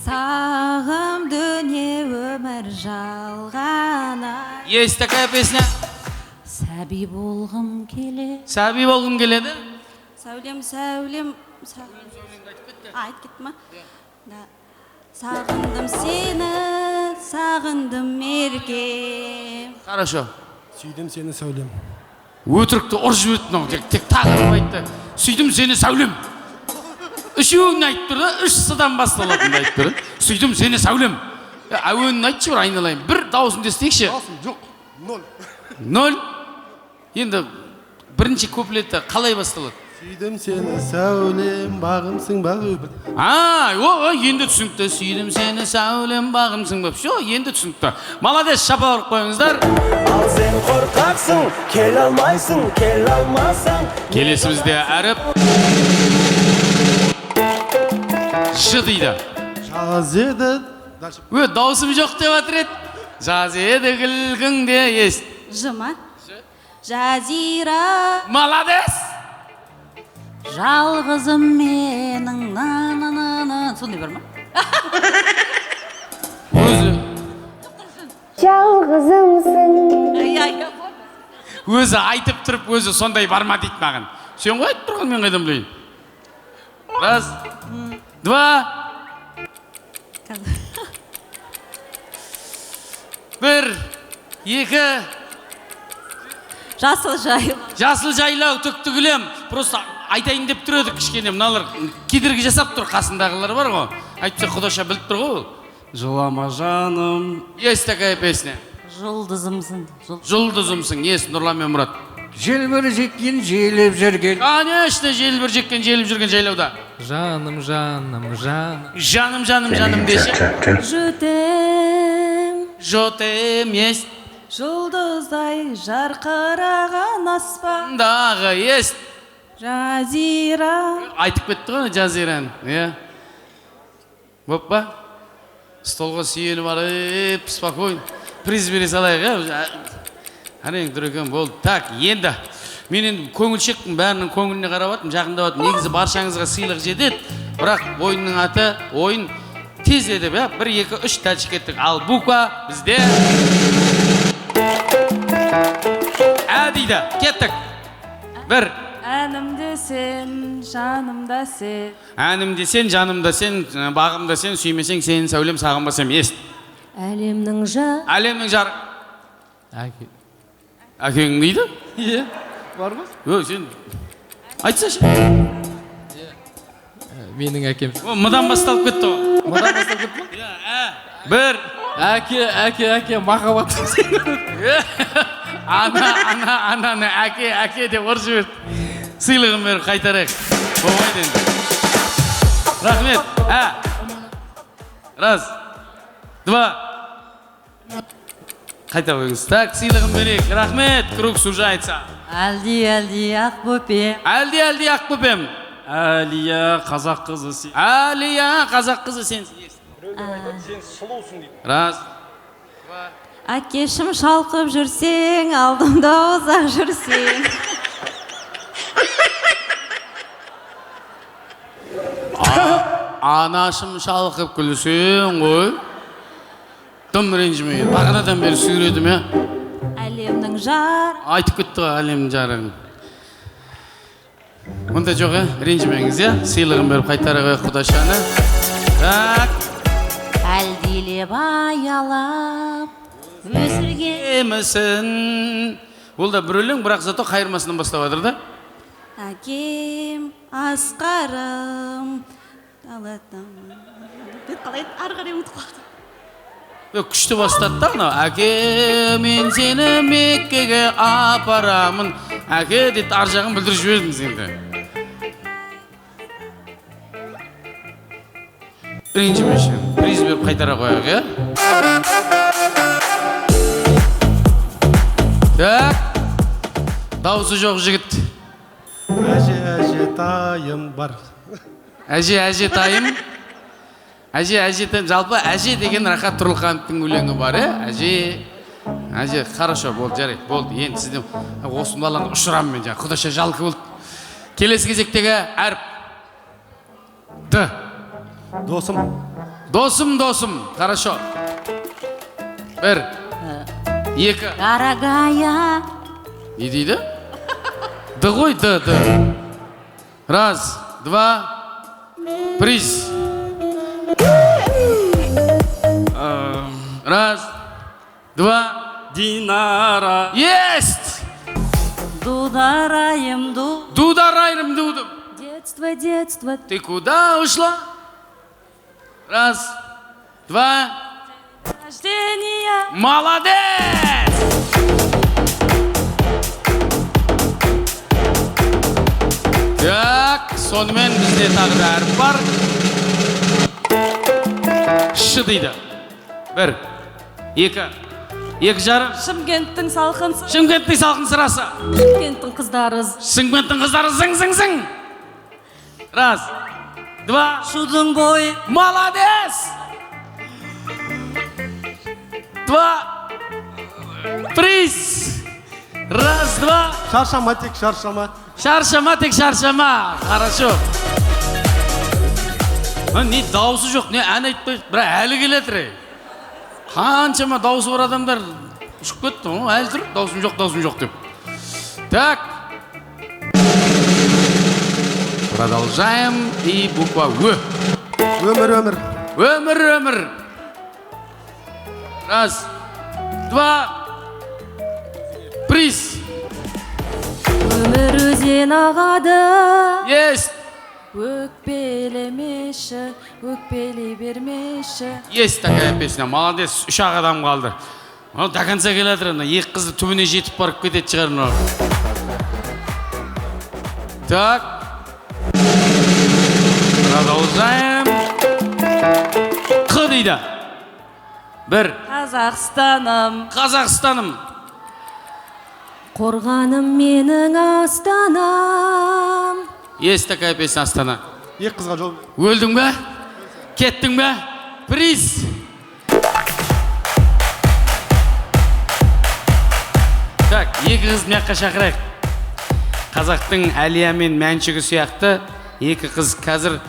Сағым дүние өмір жалғана. Есть такая песня? Сәби болғым келеді. Сәби болғым келеді? Сәулем. Айт кетті ма? Сағындым сені, сағындым меркем. Хорошо. Сүйдім сені сәулем. Өтірікті ұржып өттің, тек тағырып айтты. Сүйдім сені сәулем. Үшеуін айтып тұр да, үш сыдан басталатын айтып тұр. Сүйдім сені сәулем. Әуенін айтшы бір айналайын. Bir дауысымды естейікші. Жоқ, 0. 0. Енді бірінші куплетті қалай басталады? Сүйдім сені сәулем, бағымсың бағы. Енді түсінікті. Сүйдім сені сәулем, бағымсың бап. Енді түсінікті. Молодец, шапа ұрып қойыңыздар. Ал сен қорқақсың, кел алмайсың, кел алмасаң. Келесімізде әріп Ж дейді. Жаз еді. Даусым жоқ деп атыр еді. Жаз еді күлкіңде ест. Ж ма? Жазира. Молодец! Жалғызым менің на-на-на-на. Сондай бар ма? Өзі. Жалғызымсың. Өзі айтып тұрып, өзі сондай бар ма дейді маған. Сен ғой айтып тұрған, мен қайдан білейін. Раз, два. Bir, екі. Жасыл жайлау. Жасыл жайлау, түкті күлем. Просто айтайын деп тұр едік кішкене. Мыналар кедергі жасап тұр, қасындағылар бар ғой. Айтпаса құдаша біліп тұр ғой. Жылама жаным. Есть такая песня. Жұлдызымсың. Жұлдызымсың. Есть, Нұрлан мен Мұрат. Желбір жеккен, желіп жүрген. Конечно, желбір жеккен, желіп жүрген жайлауда. Жаным, жаным, жаным. Жаным, жаным, жаным деші. Жөтем. Жотем, есть. Жұлдыздай жарқыраған аспандағы. Есть. Жазира. Айтып кетті ғой жазиран. Боп па? Столға сүйеліп алып, спокойно. Приз бере салайық, Әрең дүрекен болды. Так, енді. Мен енді көңілшекпін, бәрінің көңіліне қарап атым, жақындап атым. Негізі баршаңызға сыйлық жетеді. Бірақ ойынның аты, ойын тез еді, 1, 2, 3 тәлші кеттік. Ал буква бізде Ә дейді, кеттік. 1. Әнімде сен, жанымда сен. Әнімде сен, жанымда сен, бағымда сен, сүймесең сенің сәулем, сағынбасам ест. Әлемнің жар. Әлемнің жар. Әкең дейді? Бар ма? Сен айтсашы. Менің әкем. Мұдан басталып кетті. Мұдан басталып кетті? 1, Әке, махаббатым сен. Ананы әке деп ұрып жіберді. Сыйлығын беріп қайтарайық. Болмайды енді. Рахмет. Раз, два. Қайта қойыңыз. Так, сыйлығын берейік. Рахмет. Круг сужается. Әлди Ақбөпем. Әлди Ақбөпем. Әлия қазақ қызы сен. Әлия қазақ қызы сенсің. Сен сұлусың дейді. Раз. Әкешім шалқып жүрсең, алдымда ұзақ жүрсең. Анашым шалқып күлсең ғой. Тым ренжімей. Бағанадан бері сүйредім, я. Әлемнің жар. Айтып кетті ғой әлемнің жарығын. Онда жоқ, ренжімеңіз, я. Сыйлығын беріп қайтара қойық Құдашаны. Так. Әлдилеп аялап өсіргемісін. Ол да бір өлең, бірақ зато қайырмасынан бастап жатыр да. Әкем, асқарым. Қалай ары қарай ұмытып қалдым. Күшті бастады да, әке, мен сені Меккеге апарамын. Әке дейді, ар жағын білдіріп жібердіңіз енді. Ренжімеші, приз беріп қайтара қояқ, е? Так, дауысы жоқ жігіт. Әже тайым бар. Әже тайым. Әже тайым. Жалпы әже деген Рахат Тұрлыхановтың өлеңі бар, әже, хорошо, болды, жарайды, болды. Енді сізден осы баланы ұшырам мен жаңа. Құдаша жалқы болды. Келесі кезектегі әріп. Д. Досым. Хорошо. Бір. Екі. Дорогая. Не дейді? Д ғой, Д. Раз, два, приз. Раз, два. Динара. Есть! Дударайым, Дударайым, дудым. Детство. Ты куда ушла? Раз, два. Рождение. Молодец! Так, сонымен бізде тағы да әріп бар. Ш дейді. Бір, екі жарым. Шымкенттің салқынсы. Шымкенттің салқын сырасы. Шымкенттің қыздары. Шымкенттің қыздары зың. Раз, два. Шудың бойы. Молодец! Два. Приз. Раз, два. Шаршама, тек шаршама. Шаршама. Хорошо. Не дауысы жоқ, не ән айтпай, бірақ әлі келетір. Қаншама дауысы бар адамдар ұшып кетті, әлі тұр, даусым жоқ деп. Так. Продолжаем. И буква Ö. Өмір. Раз, два. Приз. Өмір өзен ағады. Есть. Өкпелемеші, өкпелей бермеші. Есть такая песня. Молодец. Үш ақ адам қалды. До конца келатыр. Екі қызды түбіне жетіп барып кетеді шығар. Так. Продолжаем. Қ дейді. Бір. Қазақстаным. Қорғаным менің астанам. Есть такая песня Астана. Екі қызға жол. Өлдің бе? Кеттің бе? Приз. Так, екі қыз мияққа шақырайық. Қазақтың Әлия мен Мәншігі сияқты екі қыз қазір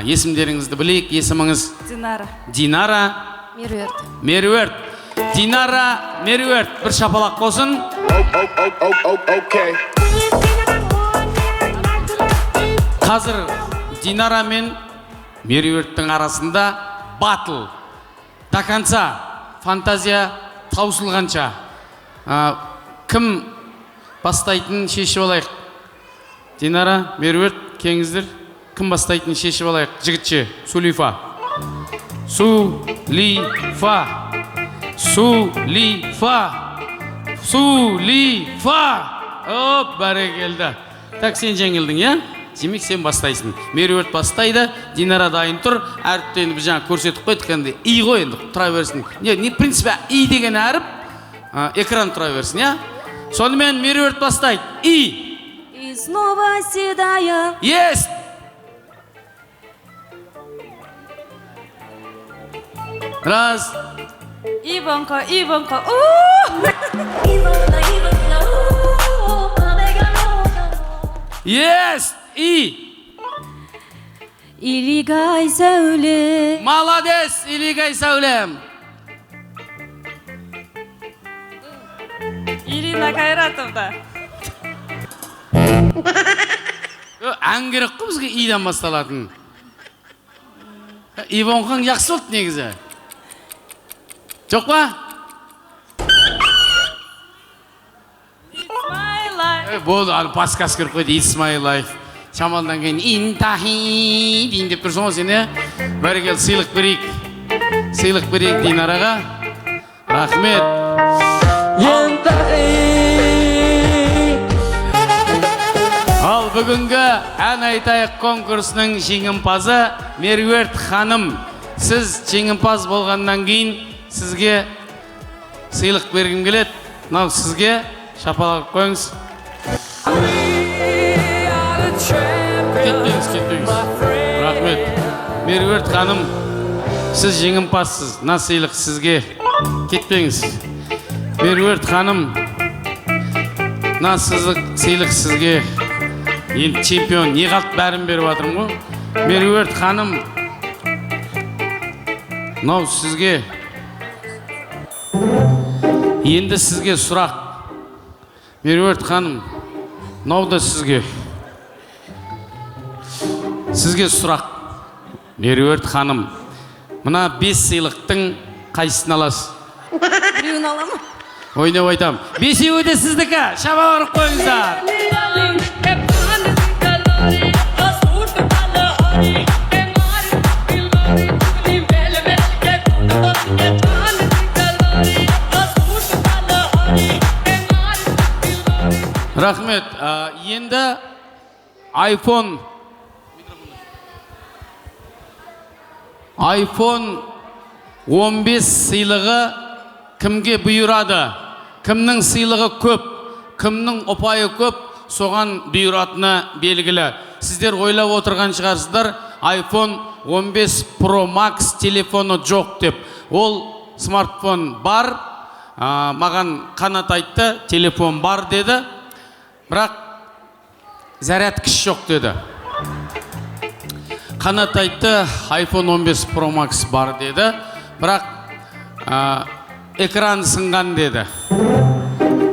есімдеріңізді білейік. Есіміңіз? Динара. Меруерт. Динара, Меруерт. Бір шапалақ болсын. Қазір Динара мен Меруерттің арасында батл. До конца. Фантазия таусылғанша. Кім бастайтынын шешіп алайық. Динара, Меруерт, кеңіздер. Кім бастайтынын шешіп алайық. Жігітше, Сулифа. Сулифа. Оп, бәрекелді. Так, сен жеңілдің, я? Демек, сен бастайсың. Меруерт бастайды, Динара дайын тұр. Әріпті біз жаңа көрсетіп қойдық, енді и ғой енді, тұра берсін. Не, принципе, и деген әріп, экран тұра берсін, я? Сонымен Меруерт бастайды. И снова седая. Есть! Раз. Иванка, Иванка. Есть! И Илигай сәуле. Молодец, Илигай сәулем. Ирина Кайратовна. Ән керек қой бізге иден басталатын. Иванқаң жақсы болды негізі. Жоқ па? Болды, паскас көріп қойды, It's my life. Шамалдан кейін интахи дейін деп тұрсың ғой сен, бәрекел, сыйлық берейік. Сыйлық берейік Динараға. Рахмет. Ал бүгінгі ән айтайық конкурсының жеңімпазы Меруерт ханым. Сіз жеңімпаз болғаннан кейін сізге сыйлық бергім келеді. Мынау сізге шапалақ қойыңыз. Кетпеңіз. Рахмет. Меруерт ханым, сіз жеңімпазсыз. Мына сыйлық сізге. Кетпеңіз. Меруерт ханым, мына сыйлық сізге. Енді чемпион, не қалт бәрін беріп жатырмын ғой. Меруерт ханым, мынау сізге. Енді сізге сұрақ. Меруерт ханым, мынау да сізге. Сізге сұрақ. Меруерт ханым, мына 5 сыйлықтың қайсысын аласыз? Біреуін аламын. Ойнап айтам. 5-еуі де сіздікі. Шабақ ұрып қойыңыздар. Рахмет. Енді iPhone 15 сыйлығы кімге бұйырады? Кімнің сыйлығы көп, кімнің ұпайы көп, соған бұйыратыны белгілі. Сіздер ойлап отырған шығарсыздар, iPhone 15 Pro Max телефоны жоқ деп. Ол смартфон бар, маған Қанат айтты, телефон бар деді, бірақ зарядкіш жоқ деді. Қанат айтты, iPhone 15 Pro Max бар деді, бірақ экран сынған деді.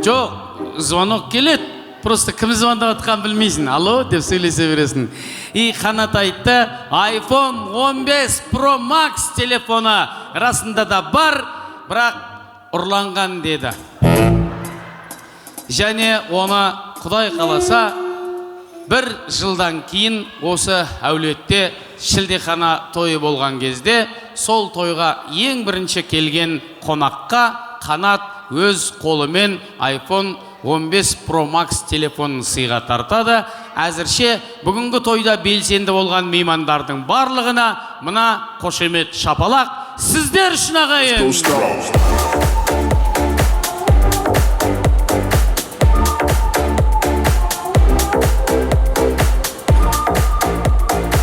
Жоқ, звонок келеді, просто кім звондап атқан білмейсің. Алло, деп сөйлесе бересің. И Қанат айтты, iPhone 15 Pro Max телефоны расында да бар, бірақ ұрланған деді. Және оны Құдай қаласа, бір жылдан кейін осы әулетте шілдехана тойы болған кезде, сол тойға ең бірінші келген қонаққа Қанат өз қолымен iPhone 15 Pro Max телефонын сыйға тартады. Әзірше бүгінгі тойда белсенді болған меймандардың барлығына мына қошемет шапалақ сіздер үшін ағайын.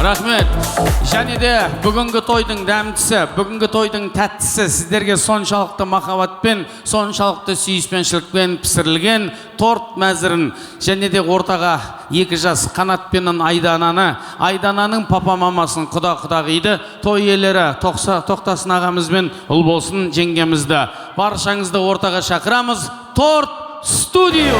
Рахмет. Және де бүгінгі тойдың дәмдісі, бүгінгі тойдың тәттісі сіздерге соншалықты махаббатпен, соншалықты сүйіспеншілікпен пісірілген торт мәзірін, және де ортаға 2 жас Қанат пен Айдананы, Айдананың папа-мамасын құда-құдағиды, той иелері Тоқтасын ағамыз бен Ұлболсын жеңгемізді. Баршаңызды ортаға шақырамыз. Торт студио.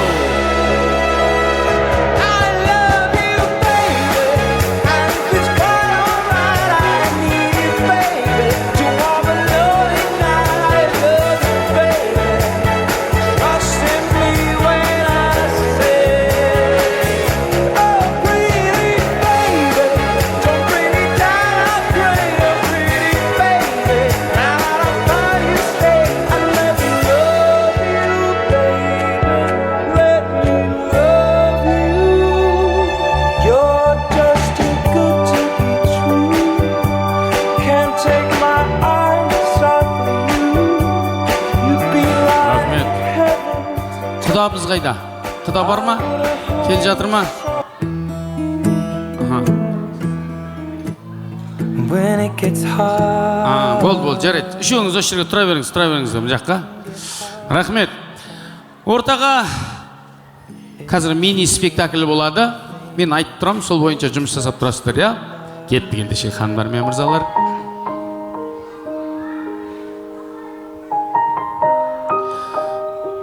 құдабыз қайда? Құда бар ма? Кел жатыр ма? Бол, жарайды. Үшеуіңіз осы жерге тұра беріңіз, бұл жаққа. Рахмет. Ортаға қазір мини спектакль болады. Мен айтып тұрам, сол бойынша жұмыс жасап тұрасыздар, я? Кеттік ендеше ханымдар мен мырзалар.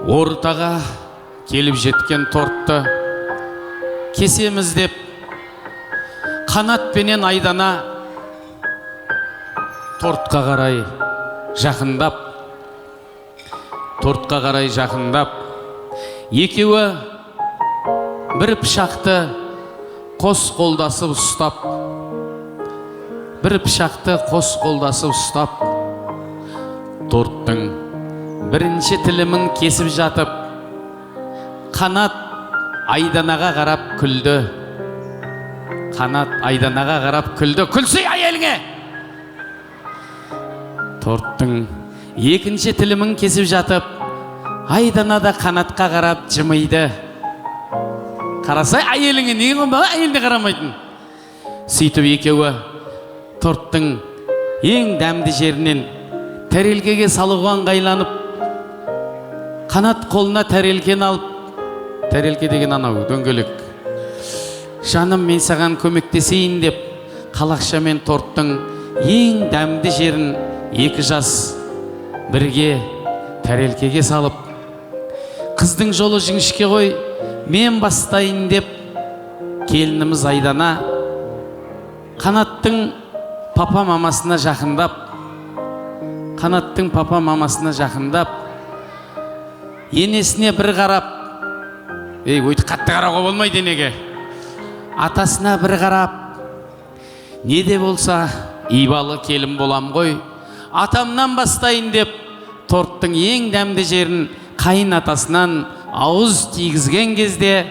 Ортаға келіп жеткен тортты кесеміз деп қанатпенен айдана тортқа қарай жақындап екеуі бір пышақты қос қолдасып ұстап торттың бірінші тілімін кесіп жатып қанат айданаға қарап күлді. Күлсей әйеліңе! Торттың екінші тілімін кесіп жатып айданада қанатқа қарап жымиды. Қарасай әйеліңе, неге қонбаға әйеліне қарамайтын? Сөйтіп екеуі торттың ең дәмді жерінен тәрелкеге салуға ыңғайланып, қанат қолына тәрелкені алып, тәрелке деген анау дөңгелек, жаным мен саған көмектесейін деп қалақша мен торттың ең дәмді жерін екі жас бірге тәрелкеге салып, қыздың жолы жіңішке ғой, мен бастайын деп келініміз айдана қанаттың папа мамасына жақындап, енесіне бір қарап, өйті қатты қарауға болмайды енеге, атасына бір қарап, не де болса ибалы келін болам ғой, атамнан бастайын деп торттың ең дәмді жерін қайын атасынан ауыз тигізген кезде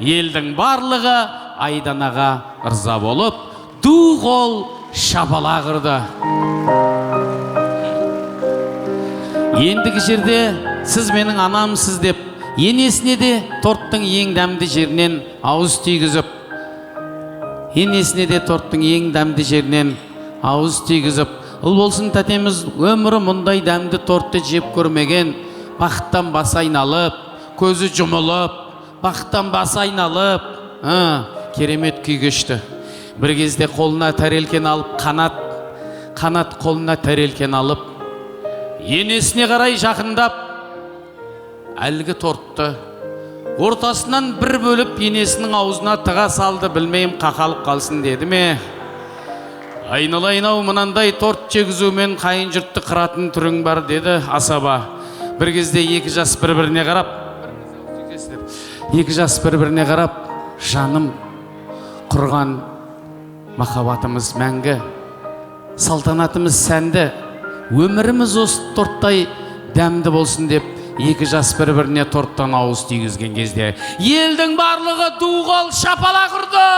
елдің барлығы айданаға ырза болып ду қол шапала құрды. Ендігі жерде сіз менің анамсыз деп енесіне де торттың ең дәмді жерінен ауыз тигізіп, ұл болсын тәтеміз өмірі мұндай дәмді тортты жеп көрмеген, бақыттан басы айналып, көзі жұмылып, керемет күй кешті. Бір кезде қолына тәрелкен алып, қанат қолына тәрелкен алып, енесіне қарай жақындап, әлгі тортты ортасынан бір бөліп енесінің аузына тыға салды, білмейм қақалып қалсын деді ме? Айналайын-ау, мынандай торт жегізумен қайын жұртты қыратын түрің бар деді асаба. Бір кезде екі жас бір-біріне қарап, жаным құрған махаббатымыз мәңгі, салтанатымыз сәнді, өміріміз осы торттай дәмді болсын деп екі жас бір-біріне торттан ауыз тигізген кезде елдің барлығы ду қол шапала құрды.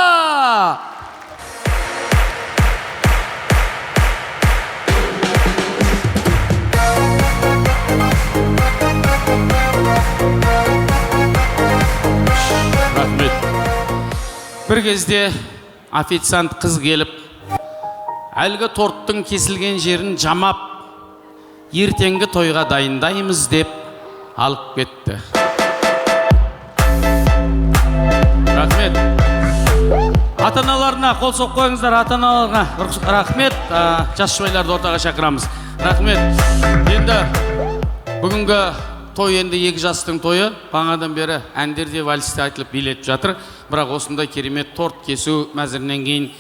Рахмет. Бір кезде официант қыз келіп, әлгі торттың кесілген жерін жамап, ертеңгі тойға дайындаймыз деп алып кетті. Рахмет. Ата-аналарына қол соқ қойыңыздар, ата-аналарға рахмет. Жас жұбайларды ортаға шақырамыз. Рахмет. Енді бүгінгі той енді екі жастың тойы, бағанадан бері әндерде вальсте айтылып билетіп жатыр. Бірақ осындай керемет торт кесу мәзірінен кейін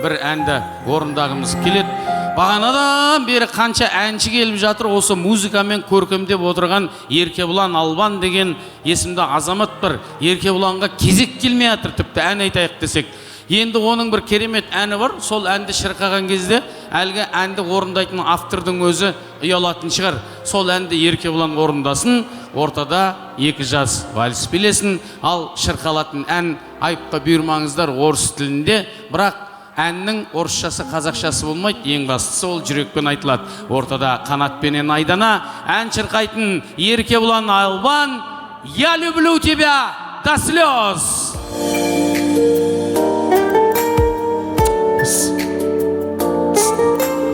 бір әнді орындағымыз келеді. Бағанадан бері қанша әнші келіп жатыр, осы музыкамен көркемдеп отырған Еркебұлан Албан деген есімді азамат бір. Еркебұланға кезек келмей жатыр, тіпті ән айтайық десек. Енді оның бір керемет әні бар, сол әнді шырқаған кезде әлгі әнді орындайтын автордың өзі ұялатын шығар. Сол әнді Еркебұлан орындасын, ортада екі жас вальс билесін, ал шырқалатын ән айыпқа бұйырмаңыздар орыс тілінде, бірақ әннің орысшасы қазақшасы болмайды, ең бастысы ол жүрекпен айтылады. Ортада Қанатпенен Айдана, ән шырқайтын Еркебұлан Албан, «Я люблю тебя до слез».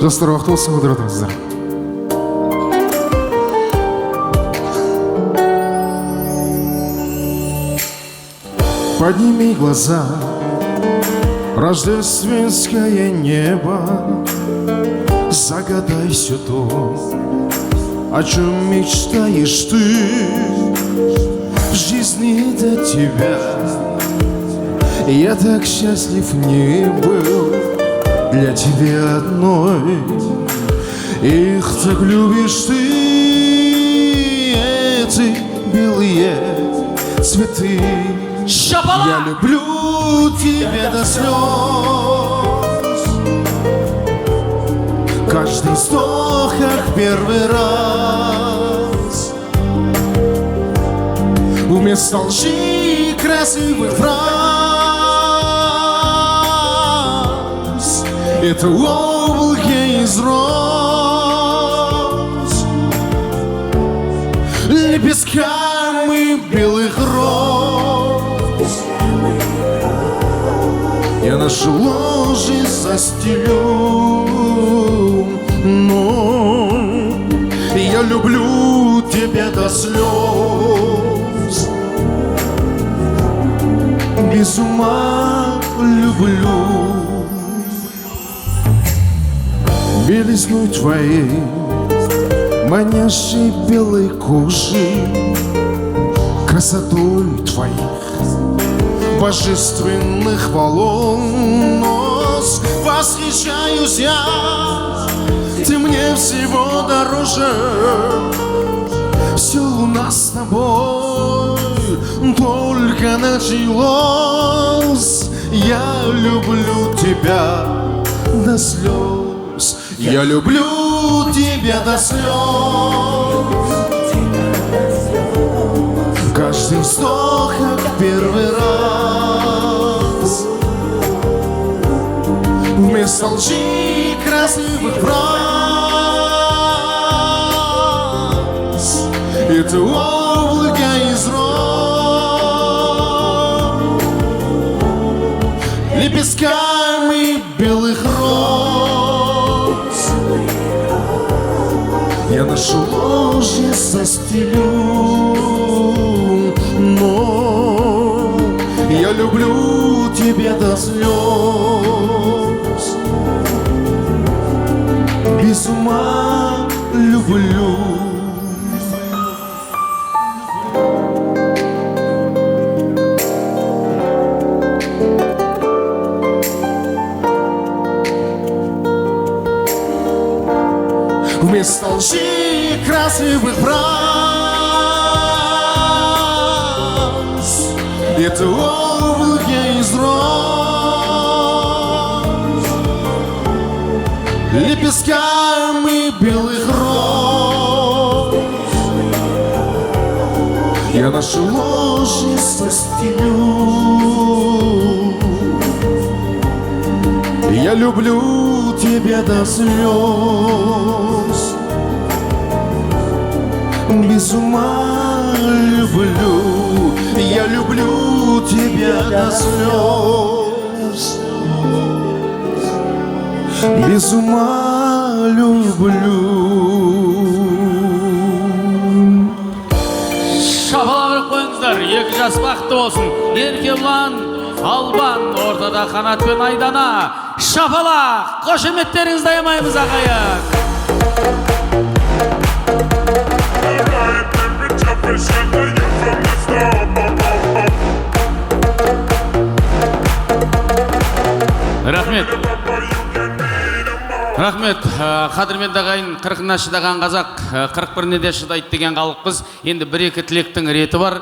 Жастар, уақыт болсын, қыдыр отырыңыздар. Подними глаза, рождественское небо, загадай все то, о чем мечтаешь ты. В жизни до тебя я так счастлив не был, для тебя одной. Их так любишь ты, эти белые цветы. Я люблю тебя до слез. Каждый вздох как первый раз. Вместо лжи красивых фраз это облаки из роз, лепестками белых роз. Я наше ложе застелю, но я люблю тебя до слез. Без ума люблю. Белизной твоей, манящей белой кожи, красотой твоих божественных волос восхищаюсь я, ты мне всего дороже. Все у нас с тобой только началось. Я люблю тебя до слез. Я люблю тебя до слез. Каждый вздох как первый раз. Вместо лжи красивых фраз это облако из роз, лепестками белых роз. Я наше ложе застелю, но я люблю тебя до слез. Без ума люблю. Вместо лжи красивых фраз это облако из роз, лепестками белых роз. Я наше ложе застелю, я люблю тебя до слез. Без ума люблю, я люблю тебя до слез. Без ума люблю. Шапалақ қойыңыздар, екі жас бақытты болсын. Еркебұлан Албан, ортада Қанатпен Айдана. Шапалақ, қошеметтеріңізді аямаймыз ағайын. Рахмет. Рахмет. Қадірменді ағайын, 40-на шыдаған қазақ, 41-не де шыдайды деген халықпыз. Енді бір-екі тілектің реті бар.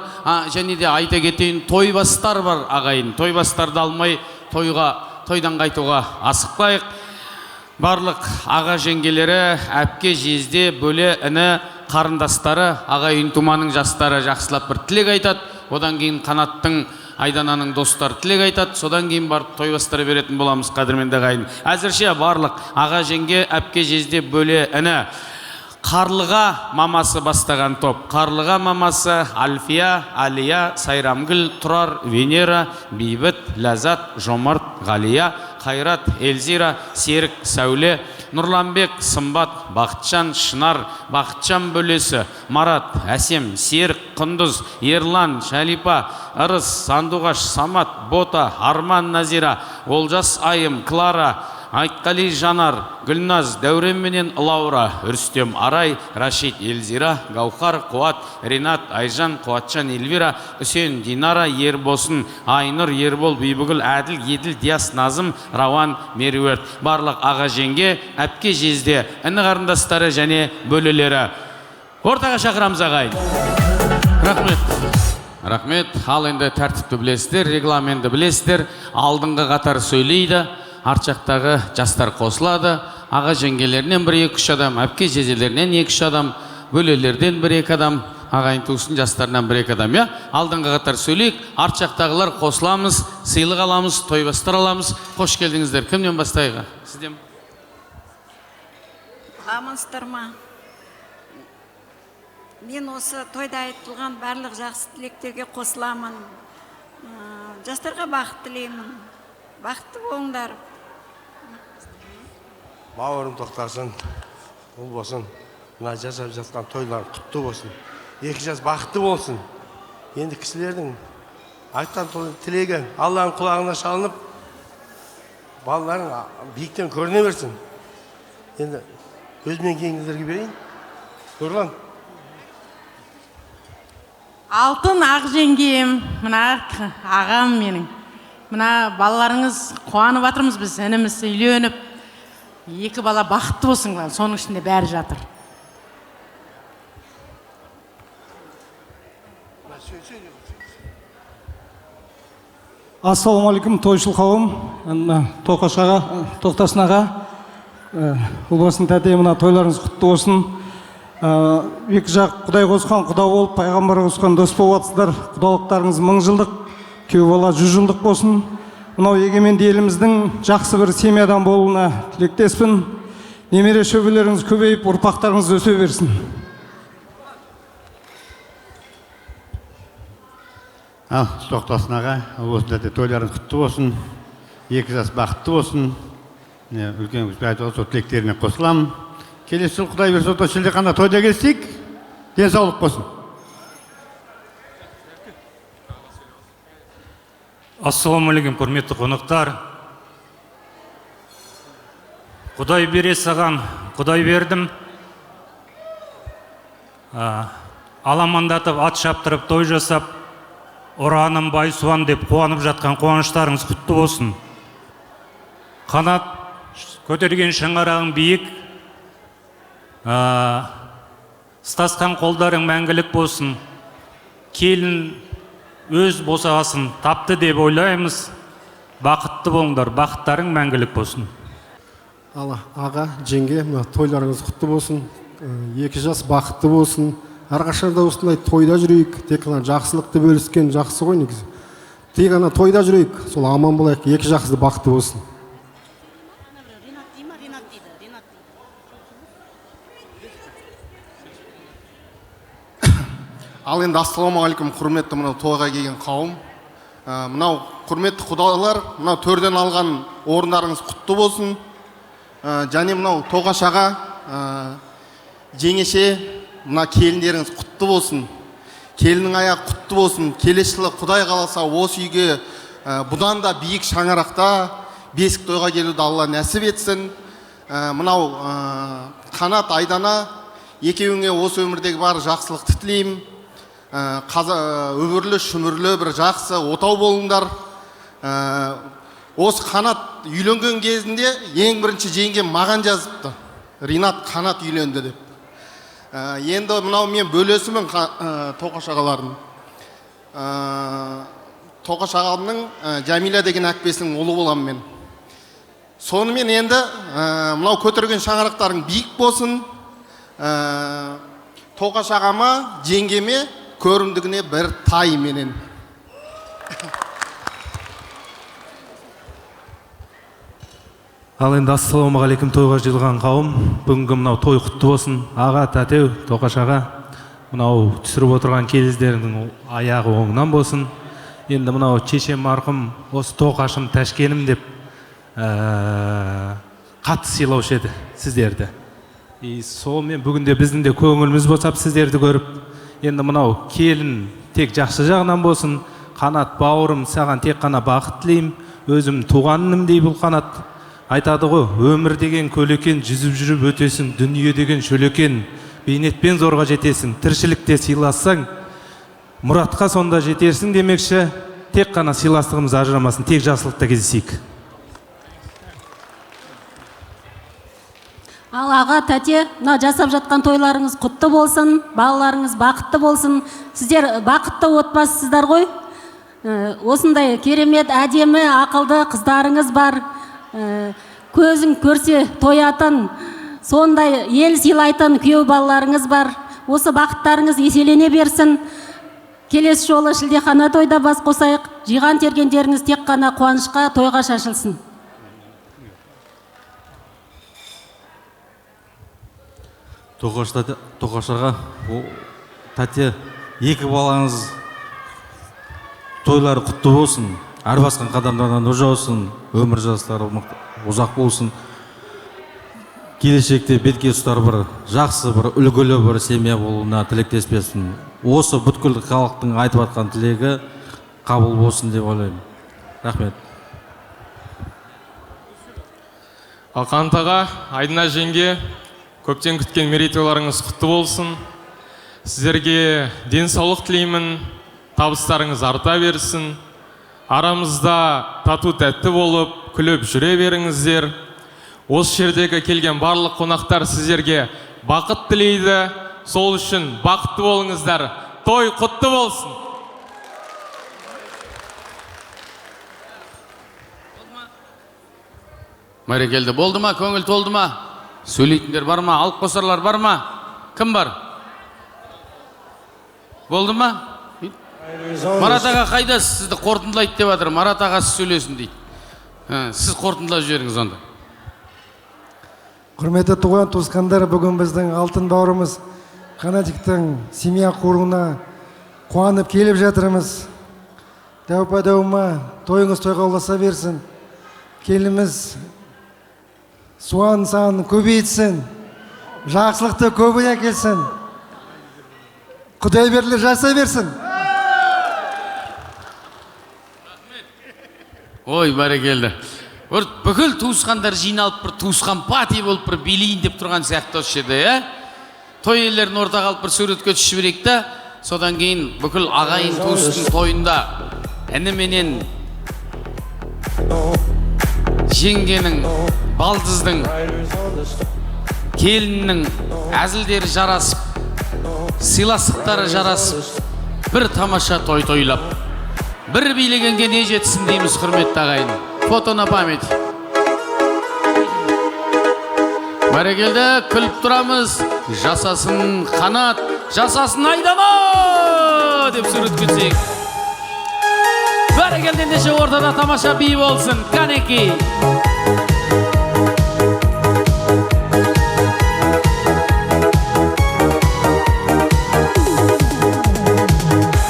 Және де айта кетейін, тойбастар бар ағайын. Тойбастарды алмай тойдан қайтуға асықпайық. Барлық аға жеңгелері, әпке, жезде, бөле, іні, қарындастары, ағайын туманың жастары жақсылап бір тілек айтады. Одан кейін Қанаттың Айдананың достары тілек айтады, содан кейін барып той бастыра беретін боламыз, қадірменді ағайын. Әзірше барлық аға жеңге, әпке жезде, бөле іні. Қарлыға мамасы бастаған топ. Қарлыға мамасы Альфия, Алия, Сайрамгүл, Тұрар, Венера, Бейбіт, Ләзат, Жомарт, Ғалия, Қайрат, Эльзира, Серік, Сәуле, Нұрланбек, Сымбат, Бақытжан, Шынар, Бақытжан бөлесі, Марат, Әсем, Серік, Құндыз, Ерлан, Шалипа, Ырыс, Сандуғаш, Самат, Бота, Арман, Назира, Олжас, Айым, Клара, Айтқали, Жанар, Гүлназ, Дәурен менен Лаура, Үрстем, Арай, Рашид, Эльзира, Гаухар, Қуат, Ринат, Айжан, Қуатжан, Эльвира, Үсен, Динара, Ербосын, Айнұр, Ербол, Бейбігіл, Әділ, Еділ, Диас, Назым, Рауан, Меруерт. Барлық аға жеңге, әпке жезде, іні қарындастары және бөлелері. Ортаға шақырамыз ағайын. Рахмет. Рахмет. Ал енді тәртіпті білесіздер, регламентті білесіздер. Алдыңғы қатар сөйлейді. Арчақтағы жастар қосылады. Аға жеңгелерінен 1-2 адам, әпке жезелерінен 2 адам, бөлелерден 1-2 адам, ағайын туысын жастарынан 1-2 адам. Алдыңғы қатар сөйлейік, арчақтағылар қосыламыз, сыйлық аламыз, той бастар аламыз. Қош келдіңіздер. Кімнен бастайға? Сізден? Амансыздар ма? Мен осы тойда айтылған барлық жақсы тілектерге қосыламын. Жастарға бақыт тілеймін. Бақытты болыңдар. Бауырым тоқтасын, ол болсын, мына жасап жатқан тойлар құтты болсын. 2 жас бақытты болсын. Енді кісілердің айтқан тілегі Алланың құлағына шалынып, балаларың биіктен көріне берсін. Енді өзімен кейінгіздерге берейін. Көрген? Алтын ақ жеңгем, мына ағам менің. Мына балаларыңыз қуанып атырмыз біз, ініміз үйленіп. 2 бала бақытты болсын, соның ішінде бәрі жатыр. Ассалаумалейкум, тойшыл қауым, Тоқашаға, Тоқтасын аға, ұлбасын тәте, мына тойларыңыз құтты болсын. 2 жақ құдай қосқан құда болып, пайғамбар қосқан дос болып атсыздар. Құдалықтарыңыз 1000 жылдық, күйеу бала 100 жылдық болсын. Мынау егеменді еліміздің жақсы бір семьядан болуына тілектеспін. Немере шөбелеріңіз көбейіп, ұрпақтарыңыз өсе берсін. Тоқтасын аға, осында тойларыңыз құтты болсын. 2 жас бақытты болсын. Үлкен айтып сол тілектеріне қосыламын. Келесі жыл Құдай берсе, шілдехана тойда келсек, денсаулық болсын. Ассалаумалейкум, құрметті қонақтар. Құдай бере саған, Құдай бердім. Аламандатып, ат шаптырып, той жасап, ұраным байсуан деп қуанып жатқан қуаныштарыңыз құтты болсын. Қанат көтерген шаңырағың биік, стасқан қолдарың мәңгілік болсын. Келін өз босағасын тапты деп ойлаймыз. Бақытты болыңдар, бақыттарың мәңгілік болсын. Аға, жеңге, тойларыңыз құтты болсын. 2 жас бақытты болсын. Әрқашанда осындай тойда жүрейік. Тек қана жақсылықты бөліскен жақсы ғой негізі. Тек қана тойда жүрейік. Сол аман болайық. 2 жақсы бақытты болсын. Ал енді ассалаумағалейкум, құрметті мынау тойға келген қауым. Мынау құрметті құдалар, мынау төрден алған орындарыңыз құтты болсын. Және мынау Тоқашаға, жеңеше, мына келіндеріңіз құтты болсын. Келінің аяқ құтты болсын. Келесі жылы Құдай қаласа осы үйге бұдан да биік шаңырақта бесік тойға келуді Алла нәсіп етсін. Мынау Қанат, Айдана, екеуіңе осы өмірдегі бар жақсылықты тілеймін. Өбірлі, шүмірлі бір жақсы отау болыңдар. Осы Қанат үйленген кезінде ең бірінші жеңгем маған жазыпты. Ринат Қанат үйленді деп. Енді мынау мен бөлесімін Тоқашағалардың. Тоқашағалының Жәмила деген әкпесінің ұлы болам мен. Сонымен енді мынау көтерген шаңырақтарың биік болсын. Тоқашағама, жеңгеме көрімдігіне бір тай менен. Ал енді ассалаумағалейкум, тойға жиылған қауым. Бүгінгі мынау той құтты болсын. Аға, тәтеу, Тоқаш аға, мынау түсіріп отырған келіздердің аяғы оңынан болсын. Енді мынау шешем марқұм, осы Тоқашым, Тәшкенім деп қатты сыйлаушы еді сіздерді. Сонымен бүгінде біздің де көңіліміз босап сіздерді көріп, енді мынау келін тек жақсы жағынан болсын. Қанат бауырым, саған тек қана бақыт тілеймін. Өзім туғанымдей бұл Қанат. Айтады ғой, өмір деген көлекен, жүзіп жүріп өтесің, дүние деген шөлекен, бейнетпен зорға жетесің, тіршілікте сыйлассаң, мұратқа сонда жетерсің демекші, тек қана сыйластығымыз ажырамасын, тек жақсылықта кездесейік. Ал аға, тәте, мына жасап жатқан тойларыңыз құтты болсын, балаларыңыз бақытты болсын. Сіздер бақытты отбасысыздар ғой. Осындай керемет, әдемі, ақылды қыздарыңыз бар. Көзің көрсе тоятын, сондай ел сыйлайтын күйеу балаларыңыз бар. Осы бақыттарыңыз еселене берсін. Келесі жолы шілдехана тойда бас қосайық. Жиған тергендеріңіз тек қана қуанышқа, тойға шашылсын. Тоқашаға, тәте, екі балаңыз тойлары құтты болсын. Әр басқан қадамдардан нұр жаусын, өмір жастары ұзақ болсын. Келешекте бетке ұстар бір жақсы, бір үлгілі бір семья болуына тілектеспесін. Осы бүткіл халықтың айтып атқан тілегі қабыл болсын деп ойлаймын. Рахмет. Ал Қанат аға, Айдына жеңге, көптен күткен мерейтойларыңыз құтты болсын. Сіздерге денсаулық тілеймін, табыстарыңыз арта берсін. Арамызда тату тәтті болып, күліп жүре беріңіздер. Осы жердегі келген барлық қонақтар сіздерге бақыт тілейді. Сол үшін бақытты болыңыздар. Той құтты болсын. Бәрекелді. Болды ма? Көңіл толды ма? Сөйлейтіндер бар ма? Алып қосарлар бар ма? Кім бар? Болды ма? Марат аға қайда, сізді қорытындылайды деп жатыр. Марат аға сіз сөйлесін дейді. Сіз қорытындылап жіберіңіз онда. Құрметті туған туысқандар, бүгін біздің алтын бауырымыз Қанатиктің семья құруына қуанып келіп жатырмыз. Дәупа-дәума, тойыңыз тойға ұласа берсін. Келіміз суан санын көбейтсін. Жақсылықты көбіне келсін. Құдай берлі жаса берсін. Ой, бәрекелді. Бүкіл туысқандар жиналып бір туысқан пати болып бір билейін деп тұрған сияқты осы жерде, той иелерін ортаға алып бір суретке түсіп жіберейік та, содан кейін бүкіл ағайын туыстың тойында ініменен жеңгенің, балдыздың, келіннің әзілдері жарасып, сыйластықтары жарасып, бір тамаша той тойлап, бір билегенге не жетсін дейміз, құрметті ағайын. Фото на память. Бәрекелді, күліп тұрамыз. Жасасын Қанат, жасасын Айдана деп сурет көтсек. Бәрекелді, ендеше ортада тамаша би болсын. Қанеки.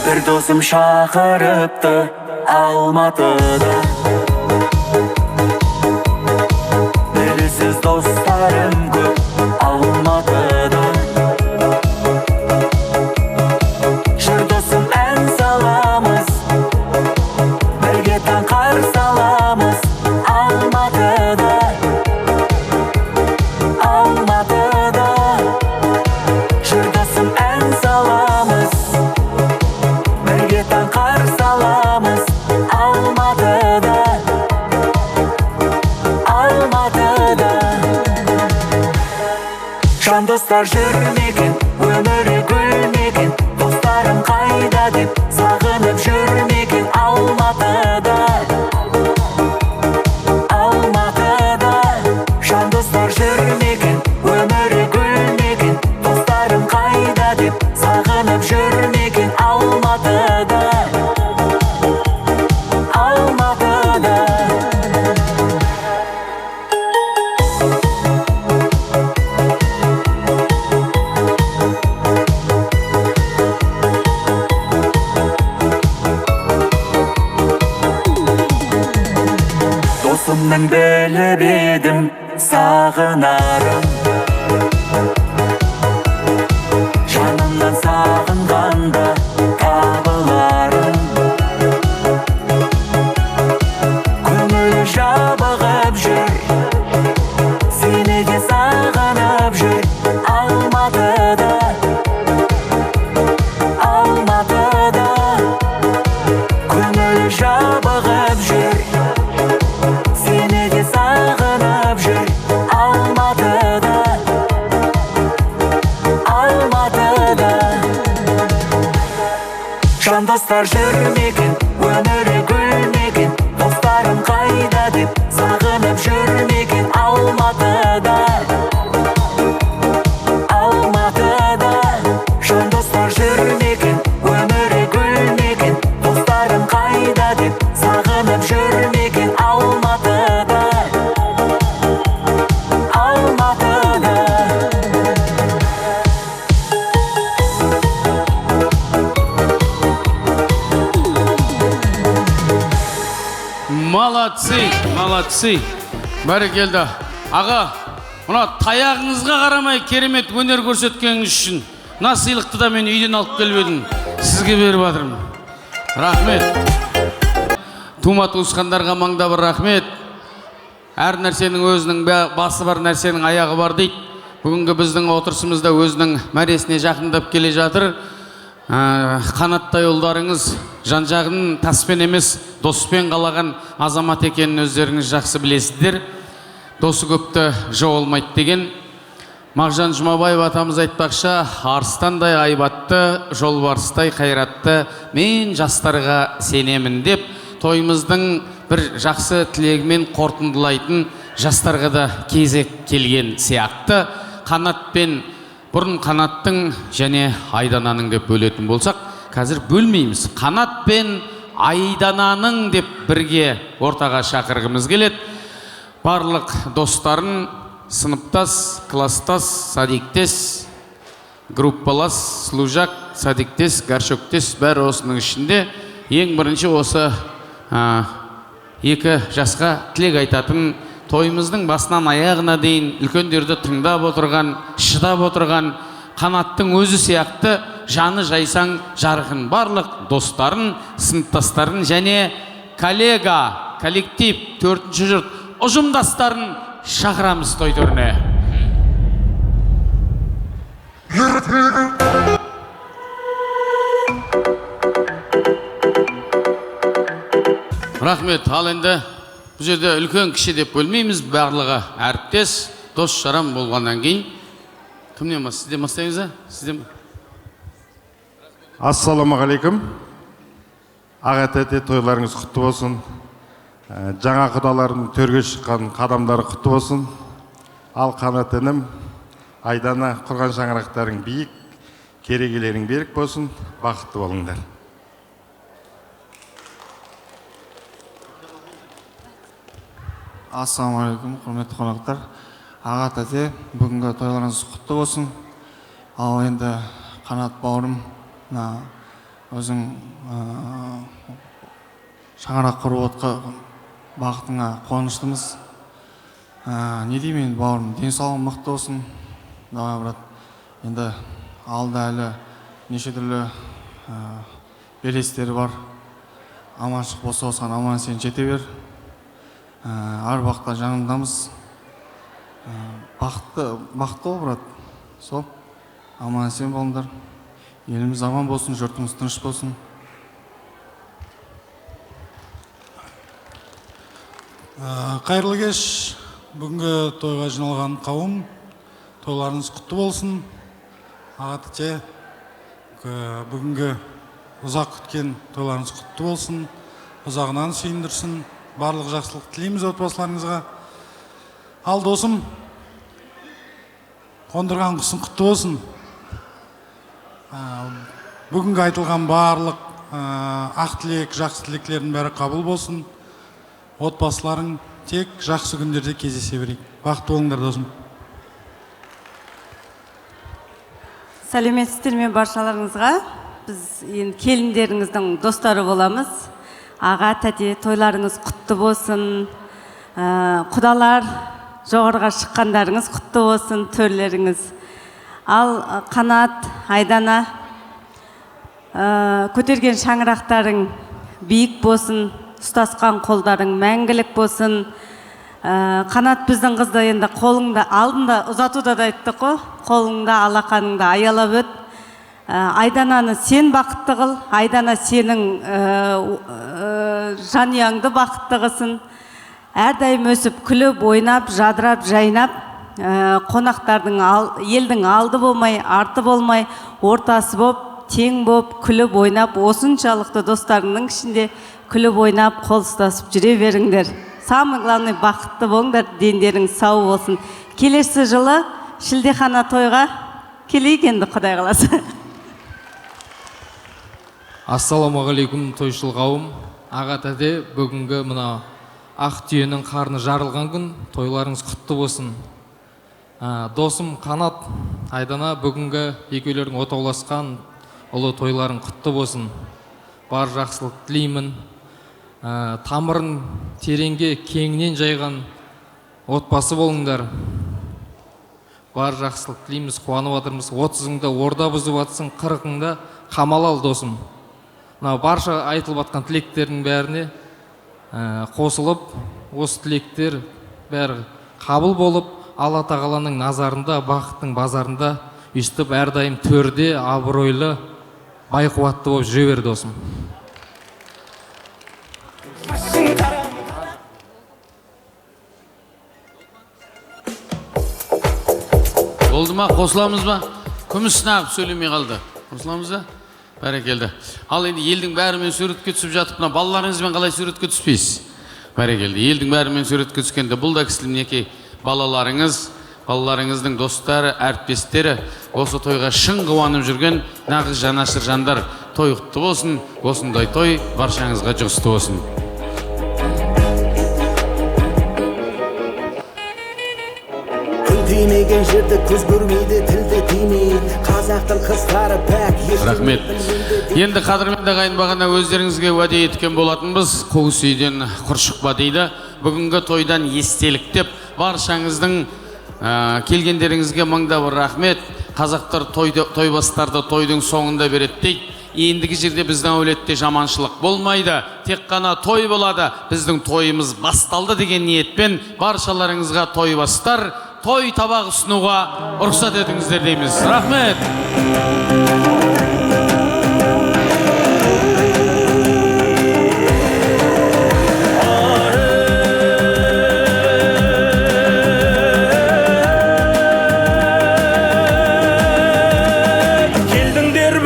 Бір досым шақырыпты Алматыда, білісіз достарым көп Алматыда. Жүр досым, ән саламыз, бірге таңқар саламыз Алматыда, Алматыда. Жүр досым, ән саламыз, бірге таңқар саламыз Алматыда, Алматыда. Жан достар жүрмеген, өмірі гүлмеген, достарым қайда деп сағынып жүрмеген Алматыда, Алматыда. Жан достар жүрмеген, өмірі гүлмеген, достарым қайда деп сағынып жүрмеген Алматыда, Алматыда. досымның біліп едім сағынарым. Жанымнан сағынғанда табыларым. Көңілі жабығып жүр, сені де сағынып жүр. Алматыда, Алматыда көңілі жабығып жүр, сені де сағынып жүр. Алматыда, Алматыда жандастар жүрмеген, өмірі гүлмеген, достарым қайда деп сағынып жүрмеген. Алматыда, Алматыда жандастар жүрмеген, өмірі гүлмеген, достарым қайда деп сағынып жүрмеген. Алматыда, Алматыда Молодцы, молодцы. Бәрекелді. Аға, мына таяғыңызға қарамай керемет өнер көрсеткеніңіз үшін мына сыйлықты да мен үйден алып келіп едім. Сізге беріп жатырмын. Рахмет. Тума туысқандарға маңда бір рахмет. Әр нәрсенің өзінің басы бар, нәрсенің аяғы бар дейді. Бүгінгі біздің отырысымызда өзінің мәресіне жақындап келе жатыр. Қанаттай ұлдарыңыз жан-жағын таспен емес, доспен қалаған азамат екенін өздеріңіз жақсы білесіздер. Досы көпті жоғалмайды деген. Мағжан Жұмабаев атамыз айтпақша, арыстандай айбатты, жолбарыстай қайратты, мен жастарға сенемін деп, тойымыздың бір жақсы тілегімен қорытындылайтын жастарға да кезек келген сияқты. Қанатпен, бұрын қанаттың және айдананың деп бөлетін болсақ, қазір бөлмейміз. Қанат пен айдананың деп бірге ортаға шақырғымыз келеді. Барлық достарын, сыныптас, класстас, садиктес, группалас, служак, садиктес, горшоктес бәрі осының ішінде. Ең бірінші осы екі жасқа тілек айтатын, тойымыздың басынан аяғына дейін үлкендерді тыңдап отырған, шыдап отырған, Қанаттың өзі сияқты жаны жайсаң жарқын барлық достарын, сыныптастарын және коллега, коллектив, 4-ші жұрт ұжымдастарын шақырамыз той төріне. Рахмет. Ал енді бұл жерде үлкен кіші деп бөлмейміз, барлығы әріптес, дос жарам болғаннан кейін. Кімнен ма? Сізден бастаймыз ба? Сізден ма? Ассаламағалейкум. Аға-тәте тойларыңыз құтты болсын. Жаңа құдалардың төрге шыққан қадамдары құтты болсын. Ал Қанат інім, Айдана құрған шаңырақтарың биік, керегелерің берік болсын, бақытты болыңдар. Ассаламағалейкум, құрметті қонақтар. Аға-тәте, бүгінгі тойларыңыз құтты болсын. Ал енді Қанат бауырым, өзің шаңырақ құрып отқан бақытыңа қуаныштымыз. Не деймін бауырым, денсаулығың мықты болсын. Давай, брат. Енді алда әлі неше түрлі белестері бар. Аманшылық болса осыған аман сен жете бер. Ар бақытта жаныңдамыз. Бақытты бол, брат. Сол, аман сен болыңдар. Еліміз аман болсын, жұртымыз тыныш болсын. Қайырлы кеш. Бүгінгі тойға жиналған қауым, тойларыңыз құтты болсын. Аға-тәте, бүгінгі ұзақ күткен тойларыңыз құтты болсын. Ұзағынан сүйіндірсін. Барлық жақсылық тілейміз отбасыларыңызға. Ал досым, қондырған құсын құтты болсын. Бүгінгі айтылған барлық ақ тілек, жақсы тілектердің бәрі қабыл болсын. Отбасыларың тек жақсы күндерде кездесе берейік. Бақытты болыңдар досым. Сәлеметсіздер ме баршаларыңызға? Біз келіндеріңіздің достары боламыз. Аға, тәте, тойларыңыз құтты болсын. Құдалар, жоғырға шыққандарыңыз құтты болсын, төрлеріңіз. Ал Қанат, Айдана, көтерген шаңырақтарың биік болсын, ұстасқан қолдарың мәңгілік болсын. Қанат біздің қызды енді қолыңда алдында ұзатуда да айттық қой, қолыңда алақаныңда аялап өт. Айдананы сен бақытты қыл, Айдана сенің жанұяңды бақытты қылсын. Әрдайым өсіп, күліп, ойнап, жадырап, жайнап, қонақтардың елдің алды болмай, арты болмай, ортасы боп, тең боп, күліп, ойнап, осыншалықты достарыңның ішінде күліп, ойнап, қол ұстасып жүре беріңдер. Самый главный бақытты болыңдар, дендеріңіз сау болсын. Келесі жылы шілдехана тойға келейік енді, Құдай қаласа. Ассалаумағалейкум, тойшыл қауым. Аға тәте, бүгінгі мына ақ түйенің қарны жарылған күн, тойларыңыз құтты болсын. Досым Қанат, Айдана, бүгінгі екеулердің отауласқан ұлы тойларың құтты болсын. Бар жақсылық тілеймін. Тамырын тереңге кеңінен жайған отбасы болыңдар. Бар жақсылық тілейміз, қуанып жатырмыз. 30-ыңда орда бұзып жатсың, 40-ыңда қамал ал, досым. Барша айтылып жатқан тілектердің бәріне қосылып, осы тілектер бәрі қабыл болып, Алла тағаланың назарында, бақыттың базарында өстіп әрдайым төрде, абыройлы, байқуатты болып жүре бер, досым. Oldu mu? Қосыламыз ба? Күміс нағып сөйлемей қалды. Қосыламыз ба? Бәрекелді. Ал енді елдің бәрімен суретке түсіп жатып, балаларыңызбен қалай суретке түспейсіз? Бәрекелді. Елдің бәрімен суретке түскенде бұл да кісілі мінекей балаларыңыздың достары, әріптестері осы тойға шын қуанып жүрген нағыз жанашыр жандар. Той құтты болсын, осындай той баршаңызға жұғысты болсын. Тимеген жерді көз көрмейді, тілді тимейді, қазақтың қыздары пәк. Рахмет. Енді қадірменді ағайын бағана өздеріңізге уәде еткен болатынбыз. Қоғыс үйден құр шықпа дейді. Бүгінгі тойдан естелік деп баршаңыздың келгендеріңізге мыңда бір рахмет. Қазақтар тойбастарды тойдың соңында береді дейді. Ендігі жерде біздің әулетте жаманшылық болмайды, тек қана той болады. Біздің тойымыз басталды деген ниетпен баршаларыңызға тойбастар той табақ ұсынуға рұқсат етіңіздер дейміз. Рахмет. Келдіңдер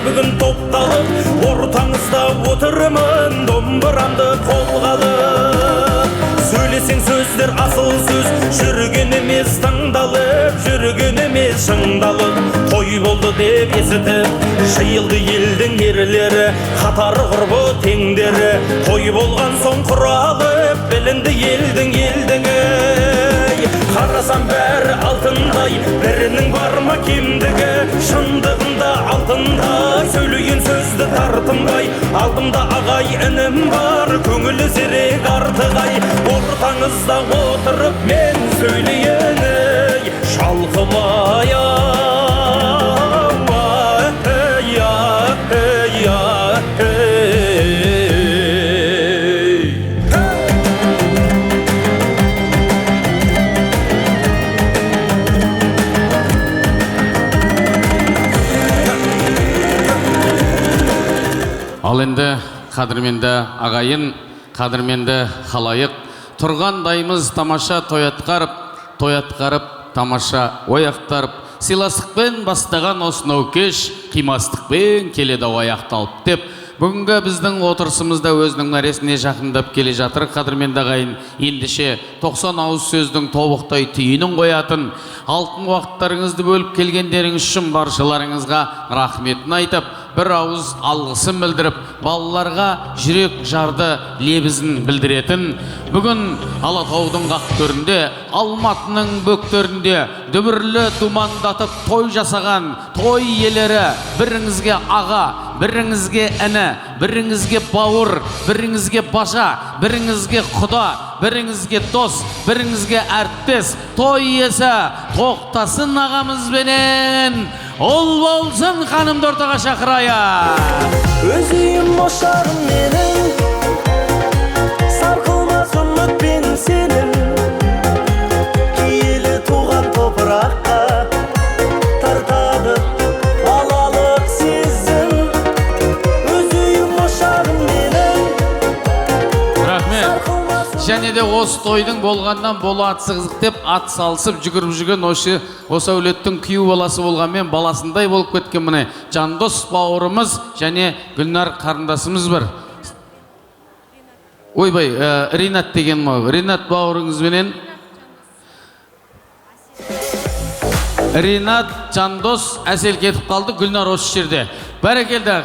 бүгін топталып, ортаңызда отырмын, домбырамды қолға алып. Сөйлесең сөздер асыл сөз, жүрген емес таңдалып, жүрген емес шыңдалып. Той болды деп есітіп, жиылды елдің ерлері, қатары құрбы теңдері. Той болған соң құралып, білінді елдің Қарасам бәрі алтындай, бірінің бар ма кемдігі, шындығында алтындай, сөйлеген сөзді тартынбай. Алдымда ағай інім бар, көңілі зерек артығай. Ортаңызда отырып мен сөйлейін, шалқымай Ал енді қадірменді ағайын, қадірменді халайық, тұрғандаймыз тамаша тоятқарып, тамаша ояқтарып, сыйластықпен бастаған осынау кеш, қимастықпен келеді аяқталып деп, бүгінгі біздің отырысымызда өзінің мәресіне жақындап келе жатыр. Қадірменді ағайын, ендеше 90 ауыз сөздің тобықтай түйінін қоятын, алтын уақыттарыңызды бөліп келгендеріңіз үшін баршаларыңызға рахметін айтып, бір ауыз алғысын білдіріп, балаларға жүрек жарды лебізін білдіретін, бүгін Алатаудың қақ-төрінде, Алматының бөктерінде дүбірлі думандатып той жасаған той иелері, біріңізге аға, біріңізге іні, біріңізге бауыр, біріңізге бажа, біріңізге құда, біріңізге дос, біріңізге әріптес, той иесі Тоқтасын ағамызбенен ол болсын ханымды ортаға шақырайық. Өз үйім ошағым менің, сарқылмас үмітпен сенің, киелі туған топыраққа тартады балалық сезім. Өз үйім ошағым менің. Рахмет. Және де осы тойдың болғаннан болу атсы қызық деп ат салысып жүгіріп жүрген осы әулеттің күйеу баласы болғанмен баласындай болып кеткен міне Жандос бауырымыз және Гүлнар қарындасымыз бар. Ойбай, Ринат деген ма? Ринат бауырыңызбенен Ринат, Жандос, Әсел кетіп қалды, Гүлнар осы жерде. Бәрекелді.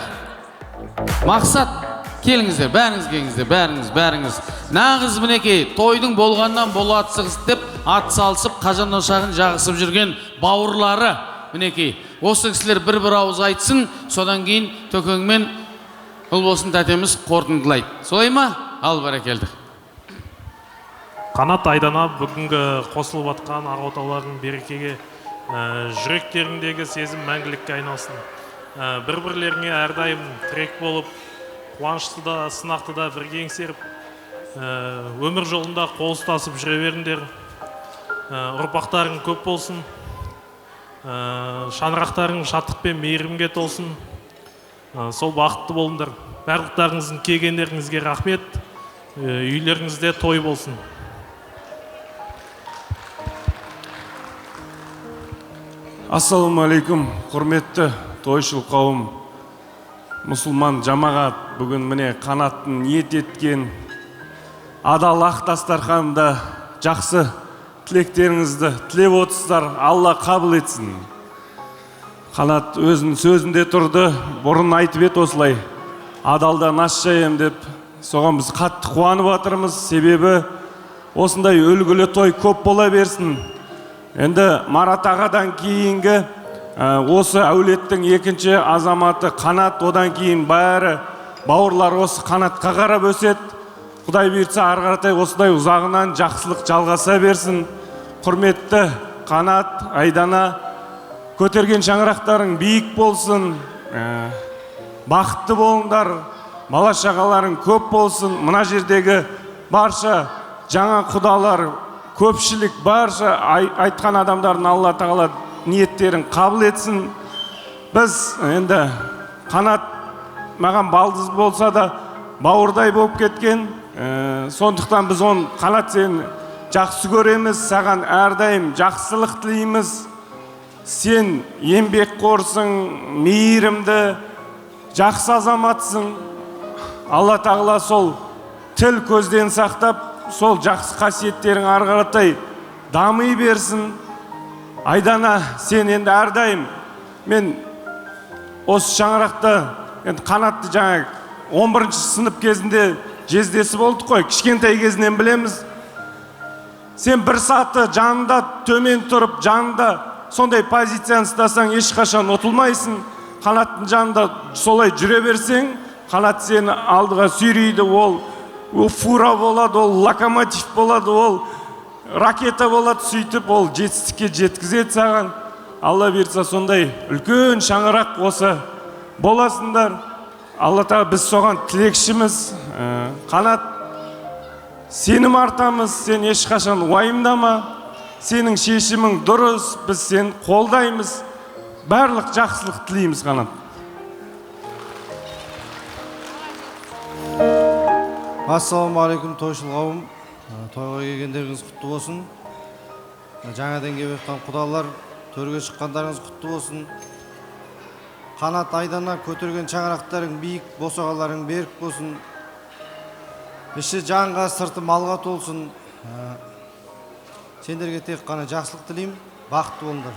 Мақсат, келіңіздер, бәріңіз келіңіздер, бәріңіз. Нағыз мінекей, тойдың болғаннан болатсыз деп ат салысып, қазан ошағын жағысып жүрген бауырлары мінекей. Осы кісілер бір ауыз айтсын, содан кейін төкеңмен Ұлбосын тәтеміз қорытындылайды. Солай ма? Ал бәрекелді. Қанат Айдана бүгінгі қосылып атқан ағоталардың берекеге, жүректеріндегі сезім мәңгілікке айналсын. Бір-бірлеріне әрдайым тірек болып, қуанышты да, сынақты да бірге еңсеріп, өмір жолында қол ұстасып жүре беріңдер. Ұрпақтарың көп болсын, шаңырақтарың шаттық пен мейірімге толсын. Сол бақытты болыңдар. Барлықтарыңыздың келгендеріңізге рахмет. Үйлеріңізде той болсын. Ассалаумағалейкум, құрметті тойшыл қауым, мұсылман жамағат, бүгін міне қанаттың ниет еткен адал ақ дастарханда жақсы тілектеріңізді тілеп отырсыздар, Алла қабыл етсін. Қанат өзінің сөзінде тұрды, бұрын айтып еді осылай, адалдан ас жайым деп, соған біз қатты қуанып жатырмыз, себебі осындай үлгілі той көп бола берсін. Енді Марат ағадан кейінгі осы әулеттің екінші азаматы Қанат, одан кейін бәрі бауырлар осы Қанатқа қарап өсет. Құдай бұйыртса ары қаратай осындай ұзағынан жақсылық жалғаса берсін. Құрметті Қанат, Айдана, көтерген шаңырақтарың биік болсын, бақытты болыңдар, бала шағаларың көп болсын. Мына жердегі барша жаңа құдалар, көпшілік, барша айтқан адамдардың Алла тағала ниеттерін қабыл етсін. Біз енді Қанат маған балдыз болса да бауырдай болып кеткен, сондықтан біз оны Қанат сені жақсы көреміз, саған әрдайым жақсылық тілейміз. Сен еңбекқорсың, мейірімді, жақсы азаматсың. Алла тағала сол тіл көзден сақтап, сол жақсы қасиеттерің ары қаратай дами берсін. Айдана, сен енді әрдайым, мен осы шаңырақта енді Қанатты жаңа 11-ші сынып кезінде жездесі болдық қой, кішкентай кезінен білеміз. Сен бір саты жанында төмен тұрып, жанында сондай позицияны ұстасаң ешқашан ұтылмайсың. Қанаттың жанында солай жүре берсең, Қанат сені алдыға сүйрейді, ол фура болады, ол локомотив болады, ол ракета болады, сөйтіп ол жетістікке жеткізеді саған. Алла берсе сондай үлкен шаңырақ осы боласыңдар. Алла тағала біз соған тілекшіміз. Қанат, сенім артамыз, сен ешқашан уайымдама. Сенің шешімің дұрыс, біз сен қолдаймыз. Барлық жақсылық тілейміз, Қанат. Ассалаумағалейкум, тойшыл қауым. Тойға келгендеріңіз құтты болсын. Жаңадан келіп жатқан құдалар, төрге шыққандарыңыз құтты болсын. Қанат, Айдана, көтерген шаңырақтарың биік, босағаларың берік болсын. Іші жанға, сырты малға толсын. Сендерге тек қана жақсылық тілеймін, бақытты болыңдар.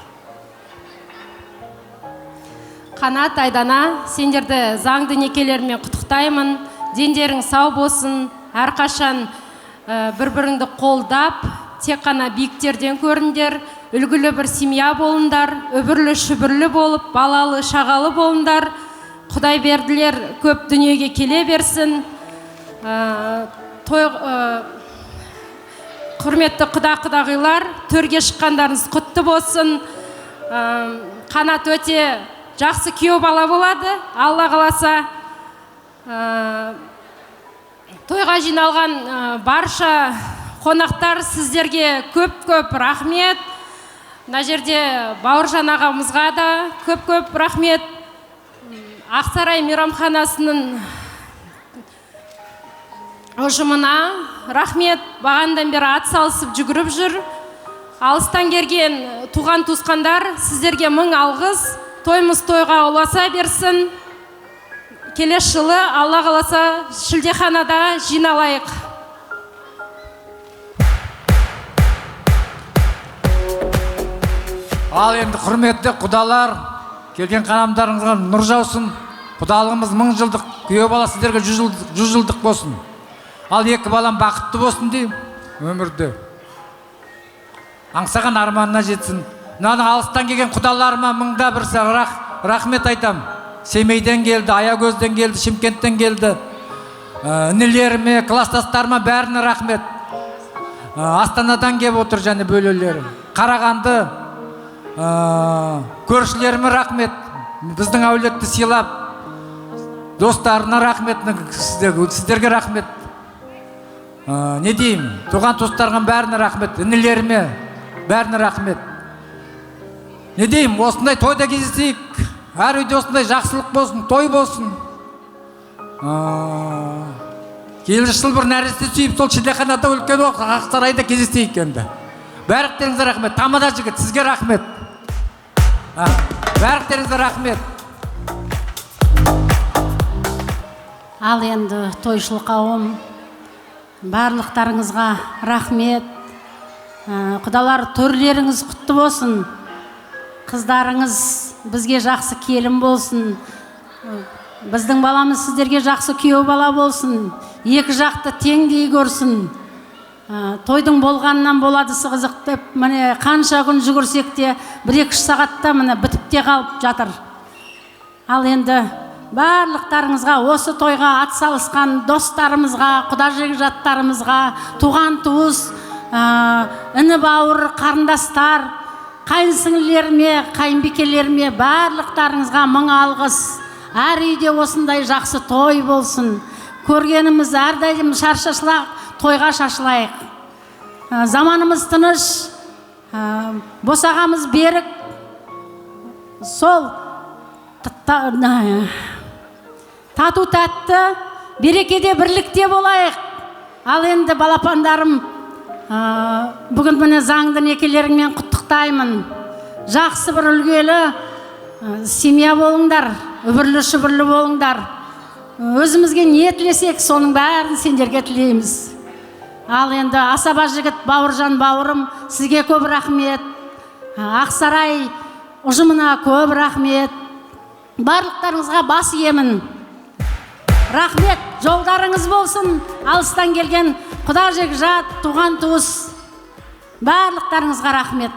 Қанат, Айдана, сендерді заңды некелермен құттықтаймын. Дендерің сау болсын, әрқашан бір-біріңді қолдап, тек қана биіктерден көріңдер, үлгілі бір семья болыңдар, үбірлі-шүбірлі болып, балалы, шағалы болыңдар. Құдай берділер, көп дүниеге келе берсін. Құрметті құда-құдағилар, төрге шыққандарыңыз құтты болсын. Қанат өте жақсы күйеу бала болады, Алла қаласа. Тойға жиналған барша қонақтар, сіздерге көп-көп рахмет. Мына жерде Бауыржан ағамызға да көп-көп рахмет. Ақсарай мейрамханасының ұжымына рахмет. Бағандан бері ат салысып жүгіріп жүр. Алыстан келген туған туысқандар, сіздерге мың алғыс. Тойымыз тойға ұласа берсін. Келесі жылы Алла қаласа шілдеханада жиналайық. Ал енді құрметті құдалар, келген қанамдарыңызға нұр жаусын. Құдалығымыз 1000 жылдық, күйеу бала сіздерге 100 жылдық болсын. Ал екі балам бақытты болсын деймін өмірде. Аңсаған арманына жетсін. Мынаның алыстан келген құдаларыма мыңда бір рахмет айтам. Семейден келді, Аягөзден келді, Шымкенттен келді. Інілеріме, кластастарыма бәріне рахмет. Астанадан келіп отыр және бөлелерім. Қарағанды көршілеріме рахмет. Біздің әулетті сыйлап, достарына рахмет, сіздерге рахмет. Не деймін? Туған туыстарға бәріне рахмет, інілеріме бәріне рахмет. Не деймін? Осындай тойда кездесейік. Әр үйде осындай жақсылық болсын, той болсын. Келесі жыл бір нәресте сүйіп, сол шілдеханада үлкен Ақсарайда кездесейік енді. Бәріктеріңізге рахмет. Тамада жігіт, сізге рахмет. Бәріктеріңізге рахмет. Ал енді тойшыл қауым, барлықтарыңызға рахмет. Құдалар, төрлеріңіз құтты болсын. Қыздарыңыз бізге жақсы келін болсын. Біздің баламыз сіздерге жақсы күйеу бала болсын. Екі жақты теңдей көрсін. Тойдың болғаннан болады қызық деп, міне қанша күн жүгірсек те 1-2 сағатта міне бітіп те қалып жатыр. Ал енді барлықтарыңызға, осы тойға атсалысқан достарымызға, құда жекжаттарымызға, туған туыс, іні бауыр, қарындастар, қайынсіңлілеріме, қайынбикелеріме барлықтарыңызға мың алғыс. Әр үйде осындай жақсы той болсын. Көргеніміз әрдайым шаршашылақ, тойға шашылайық. Заманымыз тыныш, босағамыз берік. Сол тату тәтті, берекеде бірлікте болайық. Ал енді балапандарым, бүгін міне заңды некелеріңмен құттықтаймын. Жақсы бір үлгелі семья болыңдар, үбірлі-шүбірлі болыңдар. Өзімізге не тілесек, соның бәрін сендерге тілейміз. Ал енді асаба жігіт Бауыржан бауырым, сізге көп рахмет. Ақсарай ұжымына көп рахмет. Барлықтарыңызға бас иемін. Рахмет, жолдарыңыз болсын. Алыстан келген құда жекжат, туған туыс, барлықтарыңызға рахмет.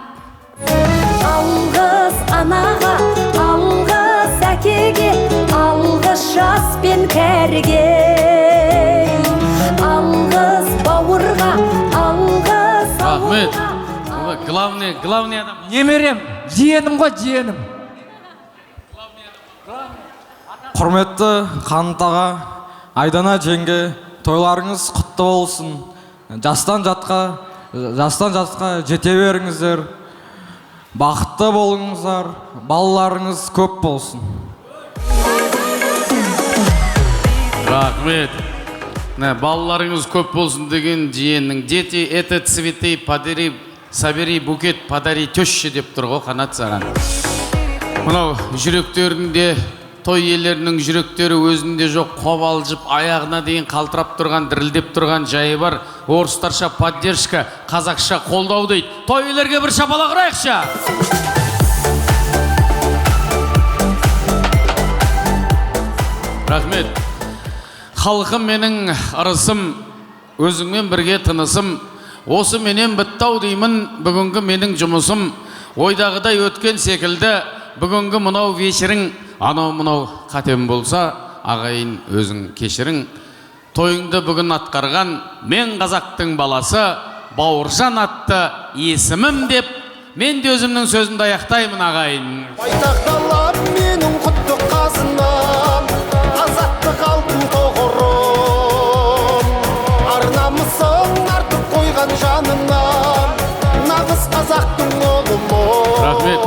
Алғыс анаға, алғыс әкеге, алғыс жас пен кәріге. Алғыс бауырға, алғыс рахмет. Главный адам. Немерем, жиенім ғой, жиенім. Құрметті Қанат аға, Айдана жеңге, тойларыңыз құтты болсын. Жастан жатқа жете беріңіздер. Бақытты болыңыздар, балаларыңыз көп болсын. Рахмет. Балаларыңыз көп болсын деген жиеннің дети, это цветы, собери букет, подари теща деп тұр ғой Қанат саған. Мынау жүректерінде, той иелерінің жүректері өзінде жоқ, қобалжып, аяғына дейін қалтырап тұрған, дірілдеп тұрған жайы бар. Орыстарша поддержка, қазақша қолдау дейді. Той иелерге бір шапалақ ұрайықшы. Рахмет. Халқым менің ырысым, өзіңмен бірге тынысым. Осы менен біттау деймін, бүгінгі менің жұмысым. Ойдағыдай өткен секілді, бүгінгі мұнау вечерің, анау мұнау қатем болса, ағайын өзің кешірің. Тойыңды бүгін атқарған, мен қазақтың баласы, Бауыржан атты есімім деп, мен де өзімнің сөзімді аяқтаймын ағайын. Байтақталар менің құтты қазынам, азаттық алтын тоғырым. Арнамысың артып қойған жанынан, нағыз қазақтың ұлымын. Рахмет.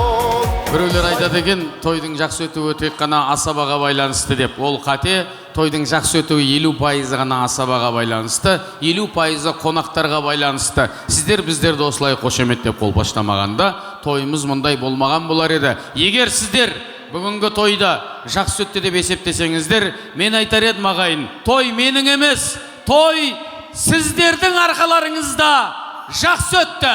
Біреулер айтады екен, тойдың жақсы өтуі тек қана асабаға байланысты деп. Ол қате, тойдың жақсы өтуі 50% ғана асабаға байланысты, 50% қонақтарға байланысты. Сіздер біздерді осылай қошеметтеп қол баштамағанда, тойымыз мұндай болмаған болар еді. Егер сіздер бүгінгі тойда жақсы өтті деп есептесеңіздер, мен айтар едім ағайын, той менің емес, той сіздердің арқаларыңызда жақсы өтті.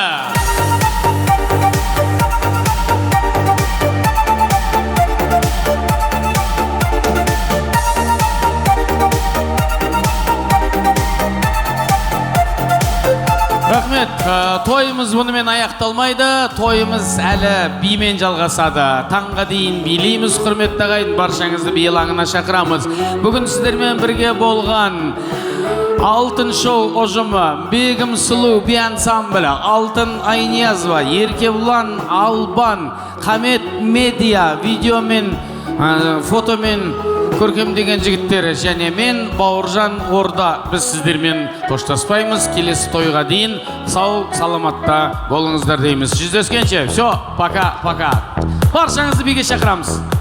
Рахмет, тойымыз бұнымен аяқталмайды, тойымыз әлі бимен жалғасады. Таңға дейін билейміз, құрметті ағайын, баршаңызды би алаңына шақырамыз. Бүгін сіздермен бірге болған Алтын шоу ұжымы, Бегім Сұлу би ансамблі, Алтын Айниязова, Еркебұлан Албан, Қамет Медиа, видеомен, фотомен көркемдеген жігіттер, және мен Бауыржан Орда. Біз сіздермен қоштаспаймыз. Келесі тойға дейін сау саламатта болыңыздар дейміз. Жүздескенше, все, пока. Баршаңызды биге шақырамыз.